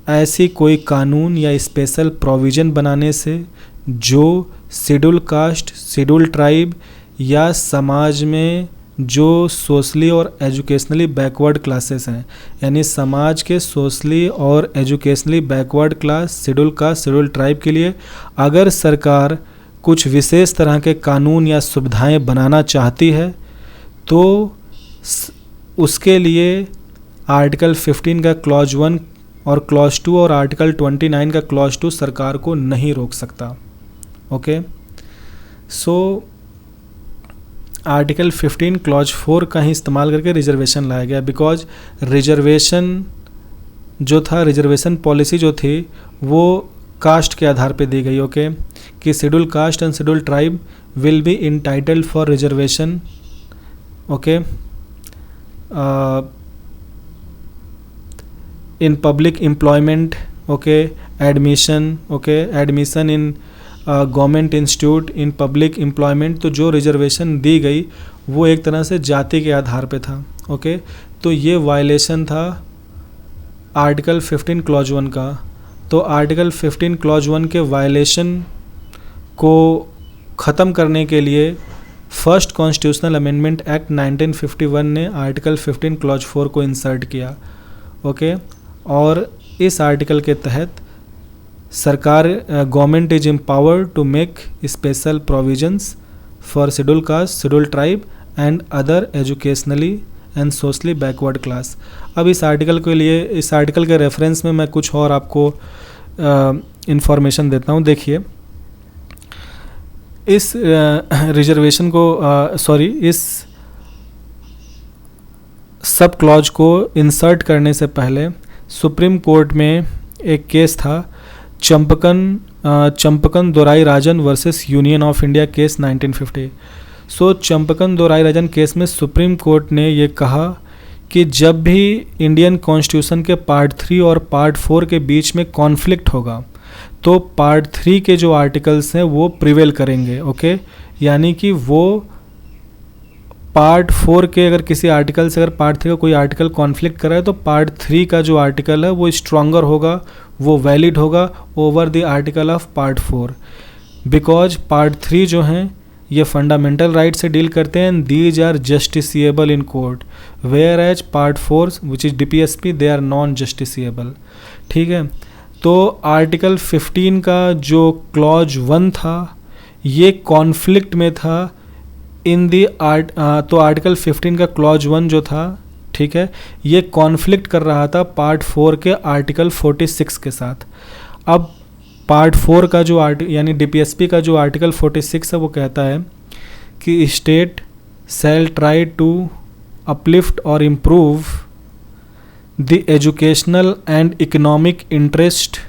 ऐसी कोई कानून या स्पेशल प्रोविज़न बनाने से जो शेड्यूल कास्ट, शेड्यूल ट्राइब या समाज में जो सोशली और एजुकेशनली बैकवर्ड क्लासेस हैं, यानी समाज के सोशली और educationally backward class, schedule caste, schedule tribe के लिए अगर सरकार कुछ विशेष तरह के कानून या सुविधाएं बनाना चाहती है तो उसके लिए आर्टिकल 15 का क्लॉज 1 और क्लॉज 2 और आर्टिकल 29 का क्लॉज 2 सरकार को नहीं रोक सकता। ओके, सो आर्टिकल 15 क्लॉज 4 का ही इस्तेमाल करके रिजर्वेशन लाया गया, बिकॉज रिजर्वेशन जो था, रिजर्वेशन पॉलिसी जो थी वो कास्ट के आधार पे दी गई। ओके, कि schedule caste and schedule tribe will be entitled for reservation. Okay, in public employment okay, admission, okay, admission in government institute, in public employment. तो जो रिजर्वेशन दी गई वो एक तरह से जाति के आधार पे था। ओके, तो ये वायलेशन था आर्टिकल 15 क्लॉज 1 का। तो आर्टिकल 15 क्लॉज 1 के वायलेशन को ख़त्म करने के लिए फर्स्ट कॉन्स्टिट्यूशनल अमेंडमेंट एक्ट 1951 ने आर्टिकल 15 क्लॉज 4 को इंसर्ट किया। ओके, और इस आर्टिकल के तहत सरकार, government is empowered to make special provisions for schedule caste, schedule tribe and other educationally and socially backward class. अब इस आर्टिकल के लिए, इस आर्टिकल के रेफरेंस में मैं कुछ और आपको इंफॉर्मेशन देता हूँ। देखिए, इस रिजर्वेशन को इस सब क्लॉज को इंसर्ट करने से पहले सुप्रीम कोर्ट में एक केस था, Champakam Dorai Rajan versus union of India case 1950। So Champakam Dorai Rajan case में सुप्रीम कोर्ट ने ये कहा कि जब भी इंडियन कॉन्स्टिट्यूशन के पार्ट 3 और पार्ट 4 के बीच में कॉन्फ्लिक्ट होगा तो पार्ट 3 के जो आर्टिकल्स हैं वो प्रिवेल करेंगे। ओके, यानी कि वो पार्ट 4 के अगर किसी आर्टिकल से, अगर पार्ट 3 का कोई आर्टिकल कॉन्फ्लिक्ट कर रहा है तो पार्ट 3 का जो आर्टिकल है वो स्ट्रॉन्गर होगा, वो वैलिड होगा over the article of part 4, because part 3 जो हैं ये फंडामेंटल राइट से डील करते हैं, these are justiciable in court, where as part 4 which is DPSP they are non justiciable. ठीक है, तो आर्टिकल 15 का जो क्लॉज 1 था ये कॉन्फ्लिक्ट में था इन दी तो आर्टिकल 15 का क्लॉज 1 जो था, ठीक है, ये कॉन्फ्लिक्ट कर रहा था पार्ट 4 के आर्टिकल 46 के साथ। अब पार्ट 4 का जो यानी DPSP का जो आर्टिकल 46 है वो कहता है कि state shall try to uplift और improve the educational and economic interest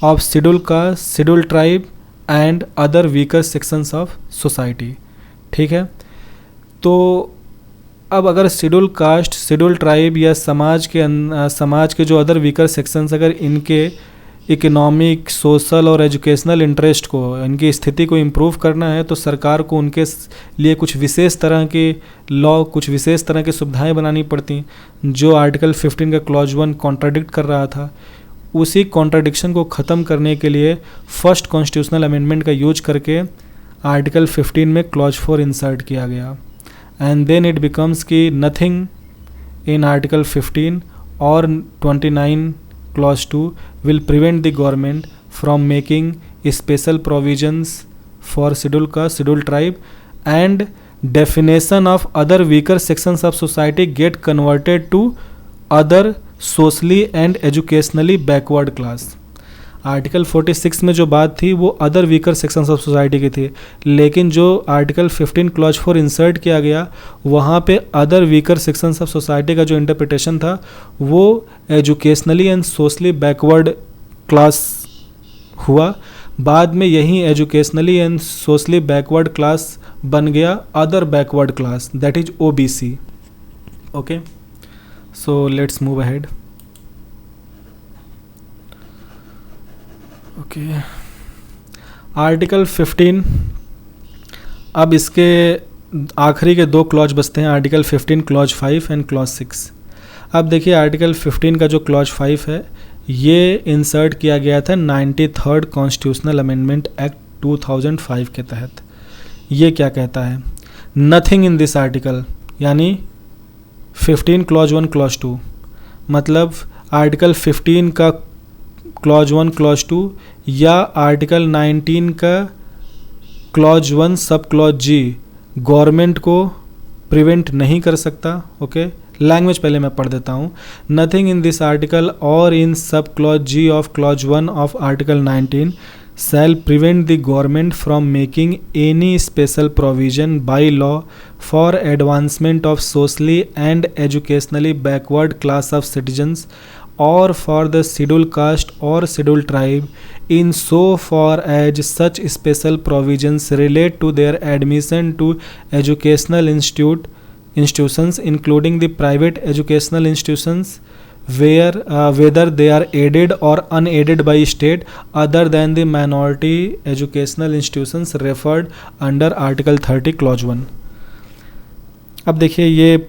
of schedule caste, schedule tribe and other weaker sections of society. ठीक है, तो अब अगर शेड्यूल कास्ट, शेड्यूल ट्राइब या समाज के जो अदर वीकर सेक्शंस, अगर इनके इकोनॉमिक, सोशल और एजुकेशनल इंटरेस्ट को, इनकी स्थिति को इम्प्रूव करना है तो सरकार को उनके लिए कुछ विशेष तरह के लॉ, कुछ विशेष तरह की सुविधाएं बनानी पड़ती जो आर्टिकल 15 का क्लॉज 1 कॉन्ट्राडिक्ट कर रहा था। उसी कॉन्ट्राडिक्शन को ख़त्म करने के लिए फर्स्ट कॉन्स्टिट्यूशनल अमेंडमेंट का यूज करके आर्टिकल 15 में क्लॉज 4 इंसर्ट किया गया, एंड देन इट बिकम्स कि नथिंग इन आर्टिकल 15 और 29 clause 2 will prevent the government from making special provisions for scheduled caste, scheduled tribe and definition of other weaker sections of society get converted to other socially and educationally backward class। Article 46 में जो बात थी वो other weaker sections of society की थी, लेकिन जो article 15 clause 4 insert किया गया वहाँ पे other weaker sections of society का जो इंटरप्रिटेशन था वो educationally and socially backward class हुआ। बाद में यही educationally and socially backward class बन गया other backward class, that is OBC। Okay, so let's move ahead. Okay, article 15, अब इसके आखिरी के 2 क्लॉज बचते हैं, आर्टिकल 15 क्लॉज 5 एंड क्लॉज 6। अब देखिए आर्टिकल 15 का जो क्लॉज 5 है ये इंसर्ट किया गया था 93rd कॉन्स्टिट्यूशनल अमेंडमेंट एक्ट 2005 के तहत। ये क्या कहता है, नथिंग इन दिस आर्टिकल, यानी 15 क्लॉज 1 क्लॉज 2, मतलब आर्टिकल 15 का क्लॉज 1 क्लॉज 2 या आर्टिकल 19 का क्लॉज 1 सब क्लॉज G गवर्नमेंट को प्रिवेंट नहीं कर सकता। ओके, लैंग्वेज पहले मैं पढ़ देता हूँ। नथिंग इन दिस आर्टिकल और in sub clause G of clause 1 of article 19 shall prevent the government from making any special provision by law for advancement of socially and educationally backward class of citizens or for the scheduled caste or scheduled tribe in so far as such special provisions relate to their admission to educational institutions including the private educational institutions whether they are aided or unaided by state other than the minority educational institutions referred under Article 30 Clause 1। अब देखिए ये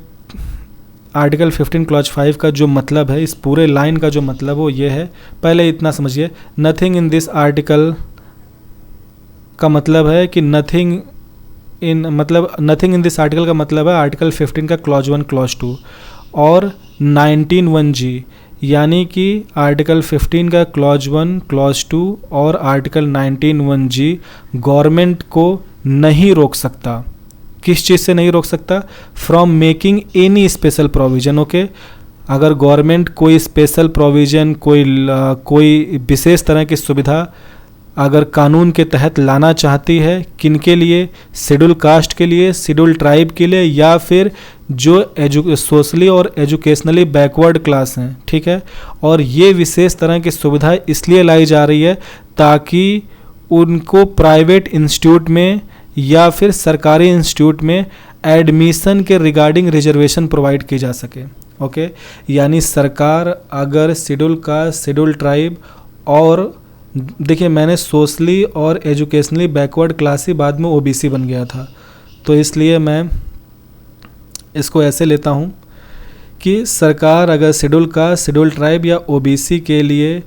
article 15 clause 5 का जो मतलब है, इस पूरे line का जो मतलब वो ये है, पहले इतना समझिए। नथिंग इन दिस आर्टिकल का मतलब है कि नथिंग इन दिस आर्टिकल का मतलब है आर्टिकल 15 का क्लॉज 1 क्लॉज 2 और 19(1)(g, यानी कि आर्टिकल 15 का क्लॉज 1 क्लॉज 2 और आर्टिकल 19(1)(g गवर्नमेंट को नहीं रोक सकता। किस चीज़ से नहीं रोक सकता? From making any special provision. Okay, अगर गवर्नमेंट कोई स्पेशल प्रोविज़न, कोई विशेष तरह की सुविधा अगर कानून के तहत लाना चाहती है, किनके लिए? शेड्यूल कास्ट के लिए, शेड्यूल ट्राइब के लिए, या फिर जो सोशली और एजुकेशनली बैकवर्ड क्लास हैं, ठीक है। और ये विशेष तरह की सुविधा इसलिए लाई जा रही है ताकि उनको प्राइवेट इंस्टीट्यूट में या फिर सरकारी इंस्टीट्यूट में एडमिशन के रिगार्डिंग रिजर्वेशन प्रोवाइड की जा सके। ओके, यानी सरकार अगर शेड्यूल कास्ट, शेड्यूल ट्राइब और देखिए मैंने सोशली और एजुकेशनली बैकवर्ड क्लास ही बाद में ओबीसी बन गया था, तो इसलिए मैं इसको ऐसे लेता हूँ कि सरकार अगर शेड्यूल कास्ट, शेड्यूल ट्राइब या ओबीसी के लिए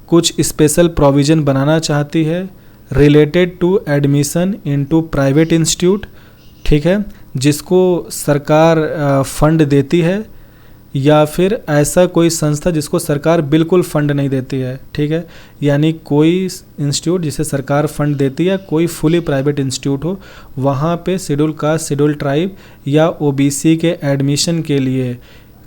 कुछ स्पेशल प्रोविज़न बनाना चाहती है related to admission into private institute, ठीक है, जिसको सरकार फंड देती है, या फिर ऐसा कोई संस्था जिसको सरकार बिल्कुल फंड नहीं देती है, ठीक है, यानी कोई इंस्टीट्यूट जिसे सरकार फंड देती है, कोई फुली प्राइवेट इंस्टीट्यूट हो, वहाँ पे शेड्यूल कास्ट, शेड्यूल ट्राइब या ओबीसी के एडमिशन के लिए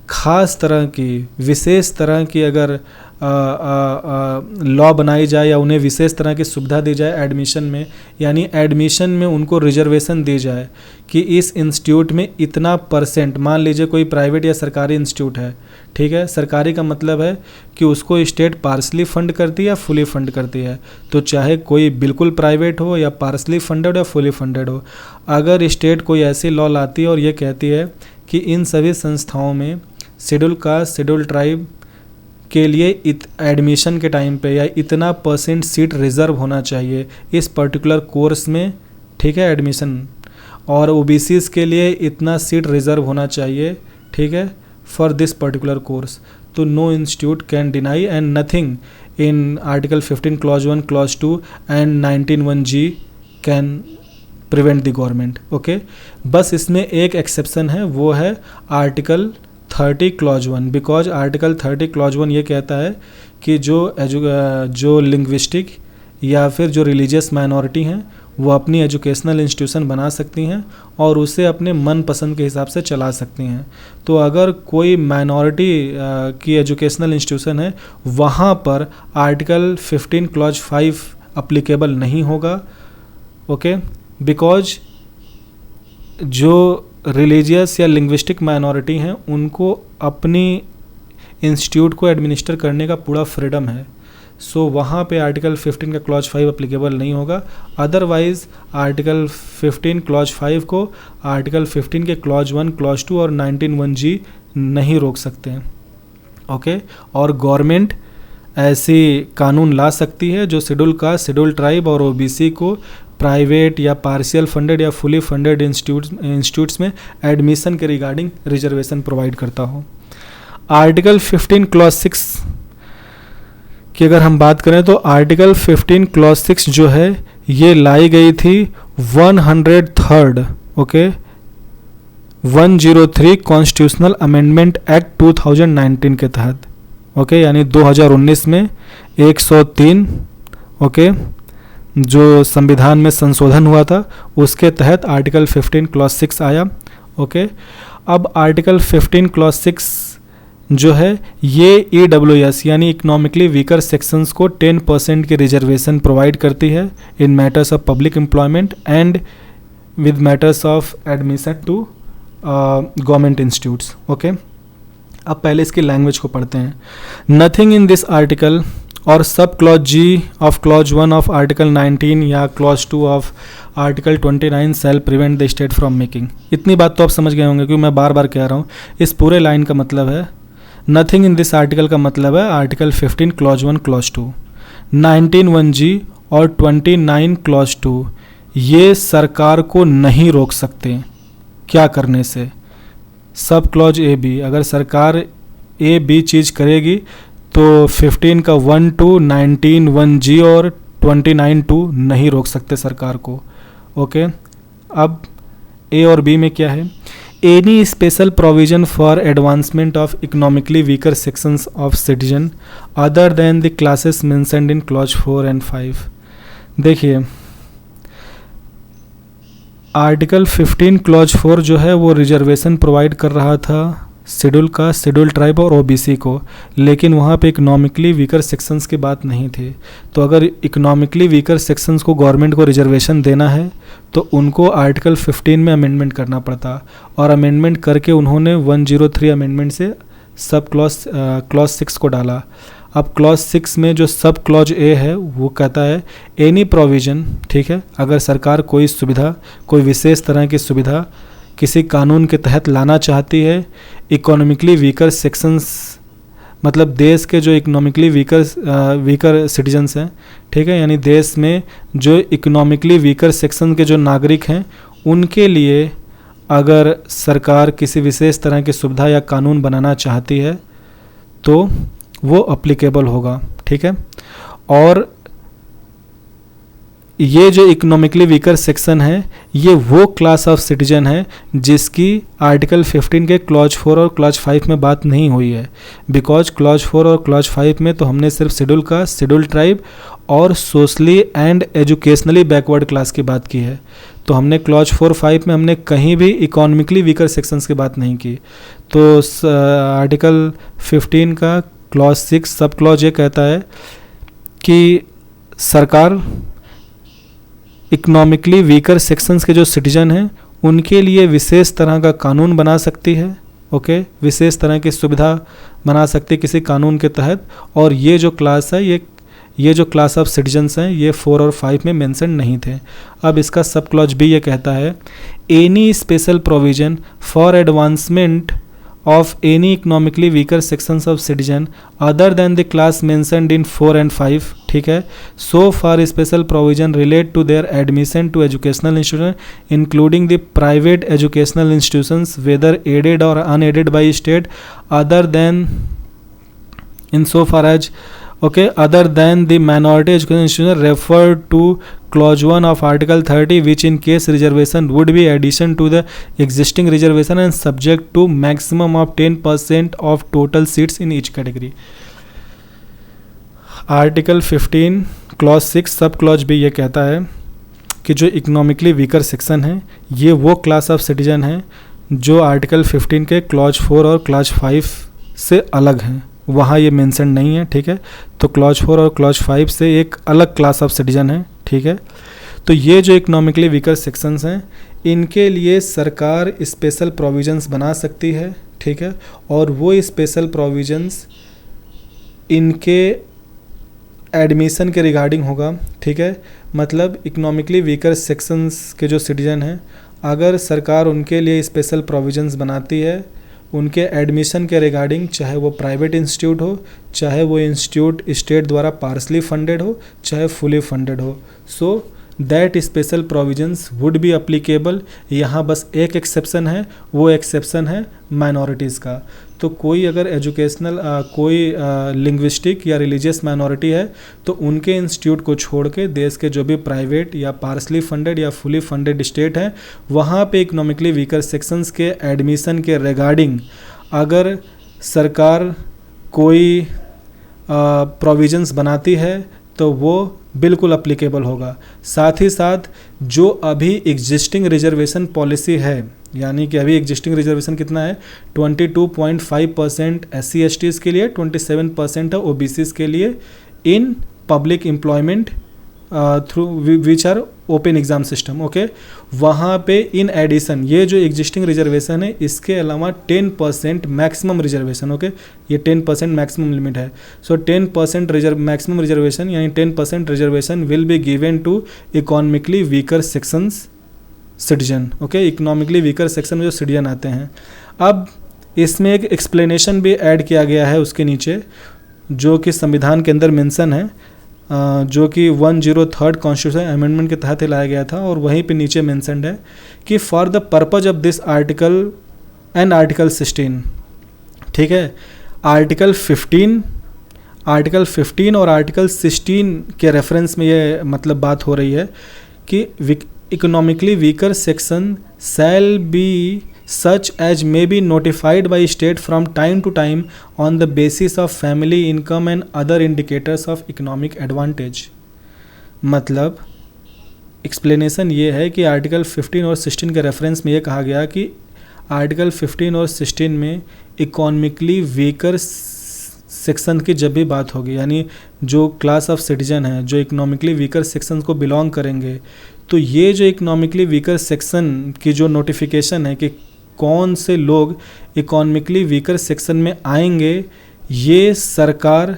ख़ास तरह की, विशेष तरह की अगर लॉ बनाई जाए या उन्हें विशेष तरह की सुविधा दी जाए एडमिशन में, यानी एडमिशन में उनको रिजर्वेशन दी जाए कि इस इंस्टीट्यूट में इतना %, मान लीजिए कोई प्राइवेट या सरकारी इंस्टीट्यूट है, ठीक है, सरकारी का मतलब है कि उसको स्टेट पार्सली फंड करती है या फुली फंड करती है, तो चाहे कोई बिल्कुल प्राइवेट हो या पार्सली फंडेड या फुली फंडेड हो, अगर स्टेट कोई ऐसी लॉ लाती है और ये कहती है कि इन सभी संस्थाओं में शेड्यूल कास्ट, शेड्यूल ट्राइब के लिए एडमिशन के टाइम पे या इतना % सीट रिज़र्व होना चाहिए इस पर्टिकुलर कोर्स में, ठीक है, एडमिशन, और ओबीसीज़ के लिए इतना सीट रिज़र्व होना चाहिए, ठीक है, फॉर दिस पर्टिकुलर कोर्स, तो no institute can deny and nothing in article 15 clause 1 clause 2 and 19(1)(g can prevent the government. Okay, बस इसमें एक एक्सेप्शन है, वो है article 30 clause 1, because article 30 clause 1 ये कहता है कि जो लिंग्विस्टिक या फिर जो रिलीजियस माइनॉरिटी हैं वो अपनी एजुकेशनल इंस्टीट्यूशन बना सकती हैं और उसे अपने मन पसंद के हिसाब से चला सकती हैं। तो अगर कोई माइनॉरिटी की एजुकेशनल इंस्टीट्यूशन है, वहाँ पर आर्टिकल 15 क्लॉज 5 अप्लीकेबल नहीं होगा। ओके, बिकॉज जो रिलीजियस या लिंग्विस्टिक माइनॉरिटी हैं उनको अपनी इंस्टीट्यूट को एडमिनिस्टर करने का पूरा फ्रीडम है, सो वहाँ पे आर्टिकल 15 का क्लॉज 5 अप्लीकेबल नहीं होगा। अदरवाइज़ आर्टिकल 15 क्लॉज 5 को आर्टिकल 15 के क्लॉज 1 क्लॉज 2 और 19(1)(g नहीं रोक सकते हैं। ओके, और गवर्नमेंट ऐसी कानून ला सकती है जो शेड्यूल कास्ट, शेड्यूल ट्राइब और ओबीसी को प्राइवेट या पार्शियल फंडेड या फुली फंडेड इंस्टीट्यूट्स में एडमिशन के रिगार्डिंग रिजर्वेशन प्रोवाइड करता हो। आर्टिकल 15 क्लॉज 6 की अगर हम बात करें तो आर्टिकल 15 क्लॉज 6 जो है ये लाई गई थी 103rd 103 कॉन्स्टिट्यूशनल अमेंडमेंट एक्ट 2019 के तहत। ओके, यानी 2019 में 103 ओके जो संविधान में संशोधन हुआ था उसके तहत आर्टिकल 15 क्लॉज 6 आया। ओके, अब आर्टिकल 15 क्लॉज 6 जो है ये EWS यानी इकोनॉमिकली वीकर सेक्शंस को 10% की रिजर्वेशन प्रोवाइड करती है in matters of public employment and with matters of admission to government institutes. Okay, अब पहले इसकी लैंग्वेज को पढ़ते हैं। नथिंग इन दिस आर्टिकल और sub clause G of clause 1 of article 19 या clause 2 of article 29 shall prevent the state from making. इतनी बात तो आप समझ गए होंगे क्योंकि मैं बार बार कह रहा हूँ। इस पूरे लाइन का मतलब है नथिंग इन दिस आर्टिकल का मतलब है आर्टिकल 15 क्लॉज 1 क्लॉज 2, 19(1)(g) और 29 क्लॉज 2 ये सरकार को नहीं रोक सकते क्या करने से। सब क्लॉज ए बी, अगर सरकार ए बी चीज़ करेगी तो 15 का 1(2), 19(1)(g) और 29(2) नहीं रोक सकते सरकार को। ओके, अब ए और बी में क्या है, any special provision for advancement of economically weaker sections of citizen other than the classes mentioned in clause 4 and 5। देखिए आर्टिकल 15 क्लॉज 4 जो है वो रिजर्वेशन प्रोवाइड कर रहा था शेड्यूल का, शेड्यूल ट्राइब और ओबीसी को, लेकिन वहाँ पे इकोनॉमिकली वीकर सेक्शंस की बात नहीं थी। तो अगर इकोनॉमिकली वीकर सेक्शंस को गवर्नमेंट को रिजर्वेशन देना है तो उनको आर्टिकल 15 में अमेंडमेंट करना पड़ता, और अमेंडमेंट करके उन्होंने 103 अमेंडमेंट से सब क्लॉज 6 को डाला। अब क्लॉज 6 में जो सब क्लॉज ए है वो कहता है एनी प्रोविजन, ठीक है, अगर सरकार कोई सुविधा, कोई विशेष तरह की सुविधा किसी कानून के तहत लाना चाहती है, इकोनॉमिकली वीकर सेक्शंस मतलब देश के जो इकोनॉमिकली वीकर सिटीजन्स हैं, ठीक है, यानी देश में जो इकोनॉमिकली वीकर सेक्शन के जो नागरिक हैं उनके लिए अगर सरकार किसी विशेष तरह की सुविधा या कानून बनाना चाहती है तो वो अप्लीकेबल होगा, ठीक है। और ये जो इकोनॉमिकली वीकर सेक्शन है ये वो क्लास ऑफ सिटीजन है जिसकी आर्टिकल 15 के क्लॉज 4 और क्लॉज 5 में बात नहीं हुई है, बिकॉज क्लॉज 4 और क्लॉज 5 में तो हमने सिर्फ शेड्यूल का, शेड्यूल ट्राइब और socially and educationally backward class की बात की है। तो हमने क्लॉज 4-5 में हमने कहीं भी इकोनॉमिकली वीकर सेक्शंस की बात नहीं की। तो आर्टिकल 15 का क्लॉज 6 सब क्लॉज ये कहता है कि सरकार इकोनॉमिकली वीकर सेक्शंस के जो सिटीजन हैं उनके लिए विशेष तरह का कानून बना सकती है, ओके, विशेष तरह की सुविधा बना सकती है किसी कानून के तहत। और ये जो क्लास है ये जो क्लास ऑफ सिटीजन्स हैं ये 4 और 5 में मेंशन नहीं थे। अब इसका सब क्लॉज भी ये कहता है any special provision for advancement of any economically weaker sections of citizen other than the class mentioned in 4 and 5, ठीक है, so far special provision relate to their admission to educational institution including the private educational institutions whether aided or unaided by state other than insofar as other than the minority education institution referred to clause 1 of article 30 which in case reservation would be addition to the existing reservation and subject to maximum of 10% of total seats in each category। Article 15 clause 6 sub clause भी ये कहता है कि जो economically weaker section है ये वो class of citizen है जो आर्टिकल 15 के क्लॉज 4 और क्लॉज 5 से अलग हैं, वहाँ ये मेंशन नहीं है, ठीक है। तो क्लॉज 4 और क्लॉज 5 से एक अलग क्लास ऑफ सिटीजन है, ठीक है। तो ये जो इकोनॉमिकली वीकर सेक्शंस हैं इनके लिए सरकार स्पेशल प्रोविजंस बना सकती है, ठीक है, और वो स्पेशल प्रोविजंस इनके एडमिशन के रिगार्डिंग होगा, ठीक है। मतलब इकोनॉमिकली वीकर सेक्शंस के जो सिटीजन हैं अगर सरकार उनके लिए स्पेशल प्रोविजंस बनाती है उनके एडमिशन के रिगार्डिंग, चाहे वो प्राइवेट इंस्टीट्यूट हो, चाहे वो इंस्टीट्यूट स्टेट द्वारा पार्सली फंडेड हो, चाहे फुली फंडेड हो, so that special provisions would be applicable. यहाँ बस एक एक्सेप्शन है, वो एक्सेप्शन है माइनॉरिटीज़ का। तो कोई अगर एजुकेशनल कोई लिंग्विस्टिक या रिलीजियस माइनॉरिटी है तो उनके इंस्टीट्यूट को छोड़ के देश के जो भी प्राइवेट या पार्सली फंडेड या फुली फंडेड स्टेट हैं वहाँ पे इकोनॉमिकली वीकर सेक्शंस के एडमिशन के रिगार्डिंग अगर सरकार कोई प्रोविजंस बनाती है तो वो बिल्कुल अप्लीकेबल होगा। साथ ही साथ जो अभी एग्जिस्टिंग रिजर्वेशन पॉलिसी है, यानी कि अभी एग्जिस्टिंग रिजर्वेशन कितना है 22.5% SC/STs के लिए, 27% है OBCs के लिए in public employment through which are open exam system, okay. वहाँ पे इन एडिशन ये जो एग्जिस्टिंग रिजर्वेशन है इसके अलावा 10% मैक्सिमम रिजर्वेशन, ओके, ये 10% मैक्सिमम लिमिट है। सो 10% मैक्सिमम रिजर्वेशन यानी 10% reservation will be given to economically weaker sections citizen, okay, economically weaker section में जो सिटीजन आते हैं। अब इसमें एक एक्सप्लेनेशन भी ऐड किया गया है उसके नीचे, जो कि संविधान के अंदर मेंशन है, जो कि 103rd कॉन्स्टिट्यूशन अमेंडमेंट के तहत लाया गया था, और वहीं पे नीचे मेंशनड है कि for the purpose of this article and article 16, ठीक है। आर्टिकल 15 और आर्टिकल 16 के रेफरेंस में ये मतलब बात हो रही है कि economically weaker section shall be such as may be notified by state from time to time on the basis of family income and other indicators of economic advantage। मतलब एक्सप्लेनेशन ये है कि आर्टिकल 15 और 16 के रेफरेंस में ये कहा गया कि आर्टिकल 15 और 16 में इकोनॉमिकली वीकर सेक्शन की जब भी बात होगी, यानी जो क्लास ऑफ सिटीजन है जो इकोनॉमिकली वीकर सेक्शन को बिलोंग करेंगे, तो ये जो इकोनॉमिकली वीकर सेक्शन की जो नोटिफिकेशन है कि कौन से लोग इकोनॉमिकली वीकर सेक्शन में आएंगे, ये सरकार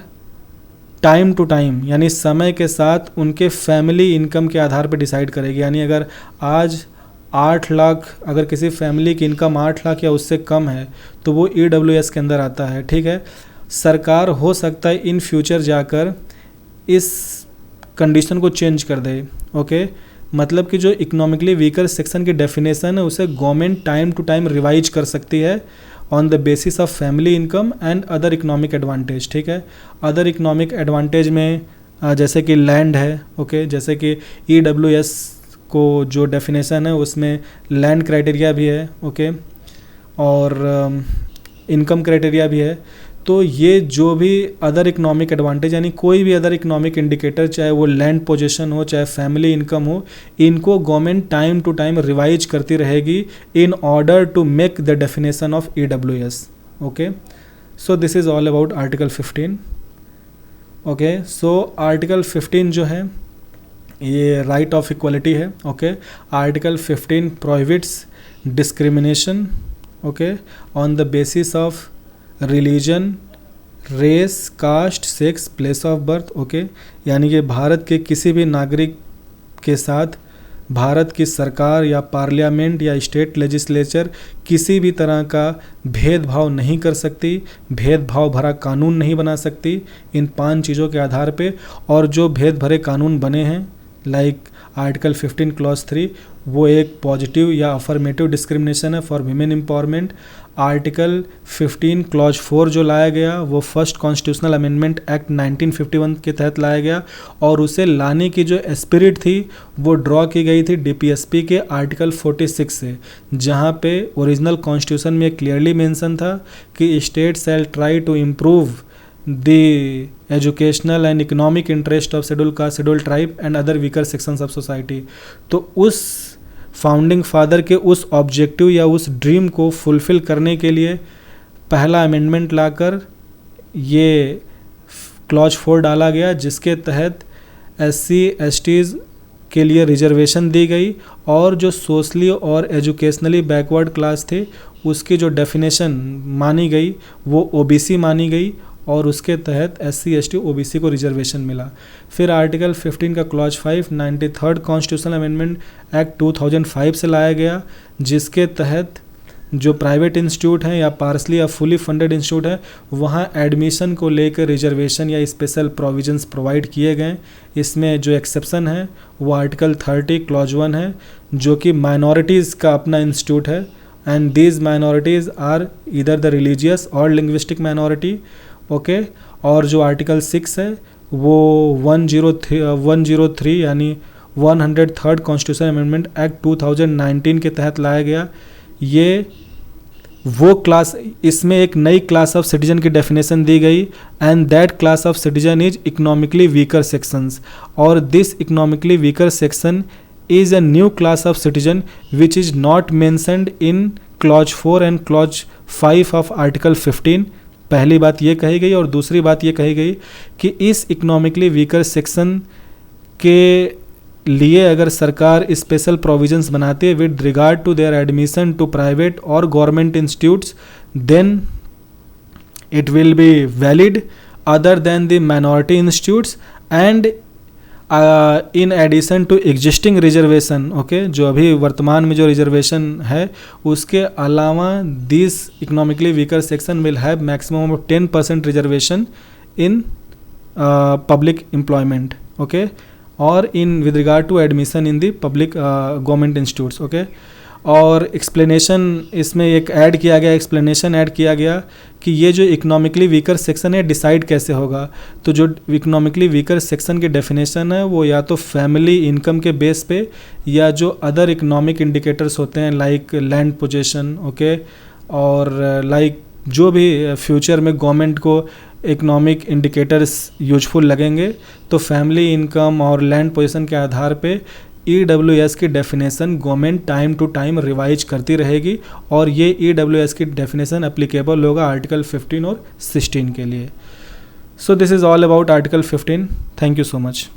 टाइम टू टाइम यानी समय के साथ उनके फैमिली इनकम के आधार पर डिसाइड करेगी। यानी अगर आज 8 लाख, अगर किसी फैमिली की इनकम 8 लाख या उससे कम है तो वो EWS के अंदर आता है, ठीक है। सरकार हो सकता है इन फ्यूचर जाकर इस कंडीशन को चेंज कर दे, ओके। मतलब कि जो इकोनॉमिकली वीकर सेक्शन की डेफिनेशन है उसे government time to time revise कर सकती है on the basis of family income and other economic advantage, ठीक है। अदर इकोनॉमिक एडवांटेज में जैसे कि लैंड है, ओके, जैसे कि EWS को जो डेफिनेशन है उसमें लैंड क्राइटेरिया भी है, ओके, और इनकम क्राइटेरिया भी है। तो ये जो भी अदर इकोनॉमिक एडवांटेज यानी कोई भी अदर इकोनॉमिक इंडिकेटर, चाहे वो लैंड पोजीशन हो चाहे फैमिली इनकम हो, इनको government time to time revise करती रहेगी in order to make the definition of EWS, okay. So this is all about article 15, okay. So article 15 जो है ये राइट ऑफ इक्वलिटी है, okay. Article 15 prohibits discrimination, okay, on the basis of religion, race, caste, sex, place of birth, okay. यानी कि भारत के किसी भी नागरिक के साथ भारत की सरकार या पार्लियामेंट या स्टेट लेजिस्लेचर किसी भी तरह का भेदभाव नहीं कर सकती, भेदभाव भरा कानून नहीं बना सकती इन 5 चीज़ों के आधार पे। और जो भेद भरे कानून बने हैं लाइक आर्टिकल 15 क्लॉज 3, वो एक पॉजिटिव या अफर्मेटिव डिस्क्रिमिनेशन है for women empowerment. Article 15 clause 4 जो लाया गया वो फर्स्ट कॉन्स्टिट्यूशनल अमेंडमेंट एक्ट 1951 के तहत लाया गया, और उसे लाने की जो स्पिरिट थी वो ड्रॉ की गई थी DPSP के आर्टिकल 46 से, जहाँ पे ओरिजिनल कॉन्स्टिट्यूशन में क्लियरली मेंशन था कि state shall try to improve the educational and economic interest of scheduled caste, scheduled tribe and other weaker sections of society। तो उस फाउंडिंग फादर के उस ऑब्जेक्टिव या उस ड्रीम को फुलफिल करने के लिए पहला अमेंडमेंट लाकर ये क्लॉज 4 डाला गया, जिसके तहत SC STs के लिए रिजर्वेशन दी गई, और जो सोशली और एजुकेशनली बैकवर्ड क्लास थे उसकी जो डेफिनेशन मानी गई वो OBC मानी गई, और उसके तहत SC ST OBC को रिजर्वेशन मिला। फिर आर्टिकल 15 का clause 5 93rd constitutional amendment act 2005 से लाया गया, जिसके तहत जो प्राइवेट इंस्टीट्यूट हैं या पार्सली या फुली फंडेड इंस्टीट्यूट है वहाँ एडमिशन को लेकर रिजर्वेशन या स्पेशल प्रोविजंस प्रोवाइड किए गए। इसमें जो एक्सेप्शन है वो आर्टिकल 30 क्लॉज 1 है, जो कि माइनॉरिटीज़ का अपना इंस्टीट्यूट है, एंड दीज माइनॉरिटीज़ आर इधर द रिलीजियस और लिंग्विस्टिक माइनॉरिटी, ओके। और जो आर्टिकल 6 है वो 103 यानी 103rd कॉन्स्टिट्यूशन अमेंडमेंट एक्ट 2019 के तहत लाया गया। ये वो क्लास, इसमें एक नई क्लास ऑफ सिटीजन की डेफिनेशन दी गई, and that class of citizen is economically weaker sections, और this economically weaker section is a new class of citizen which is not mentioned in clause 4 and clause 5 of article 15। पहली बात ये कही गई, और दूसरी बात ये कही गई कि इस इकोनॉमिकली वीकर सेक्शन के लिए अगर सरकार स्पेशल प्रोविजंस बनाती है with regard to their admission to private और government institutes, then it will be valid other than the minority institutes, and in addition to existing reservation, okay, जो अभी वर्तमान में जो रिजर्वेशन है उसके अलावा this economically weaker section will have maximum of 10% reservation in public employment, okay, और in with regard to admission in the public government institutes, okay. और एक्सप्लेनेशन इसमें एक ऐड किया गया, एक्सप्लेनेशन ऐड किया गया कि ये जो इकोनॉमिकली वीकर सेक्शन है डिसाइड कैसे होगा। तो जो इकोनॉमिकली वीकर सेक्शन की डेफिनेशन है वो या तो फैमिली इनकम के बेस पे या जो अदर इकोनॉमिक इंडिकेटर्स होते हैं लाइक लैंड पोजीशन, ओके, और लाइक जो भी फ्यूचर में गवर्नमेंट को इकोनॉमिक इंडिकेटर्स यूजफुल लगेंगे तो फैमिली इनकम और लैंड पोजीशन के आधार पे EWS की definition government time to time revise करती रहेगी और ये EWS की डेफिनेशन एप्लीकेबल होगा आर्टिकल 15 और 16 के लिए। सो this is all about article 15। Thank you so much.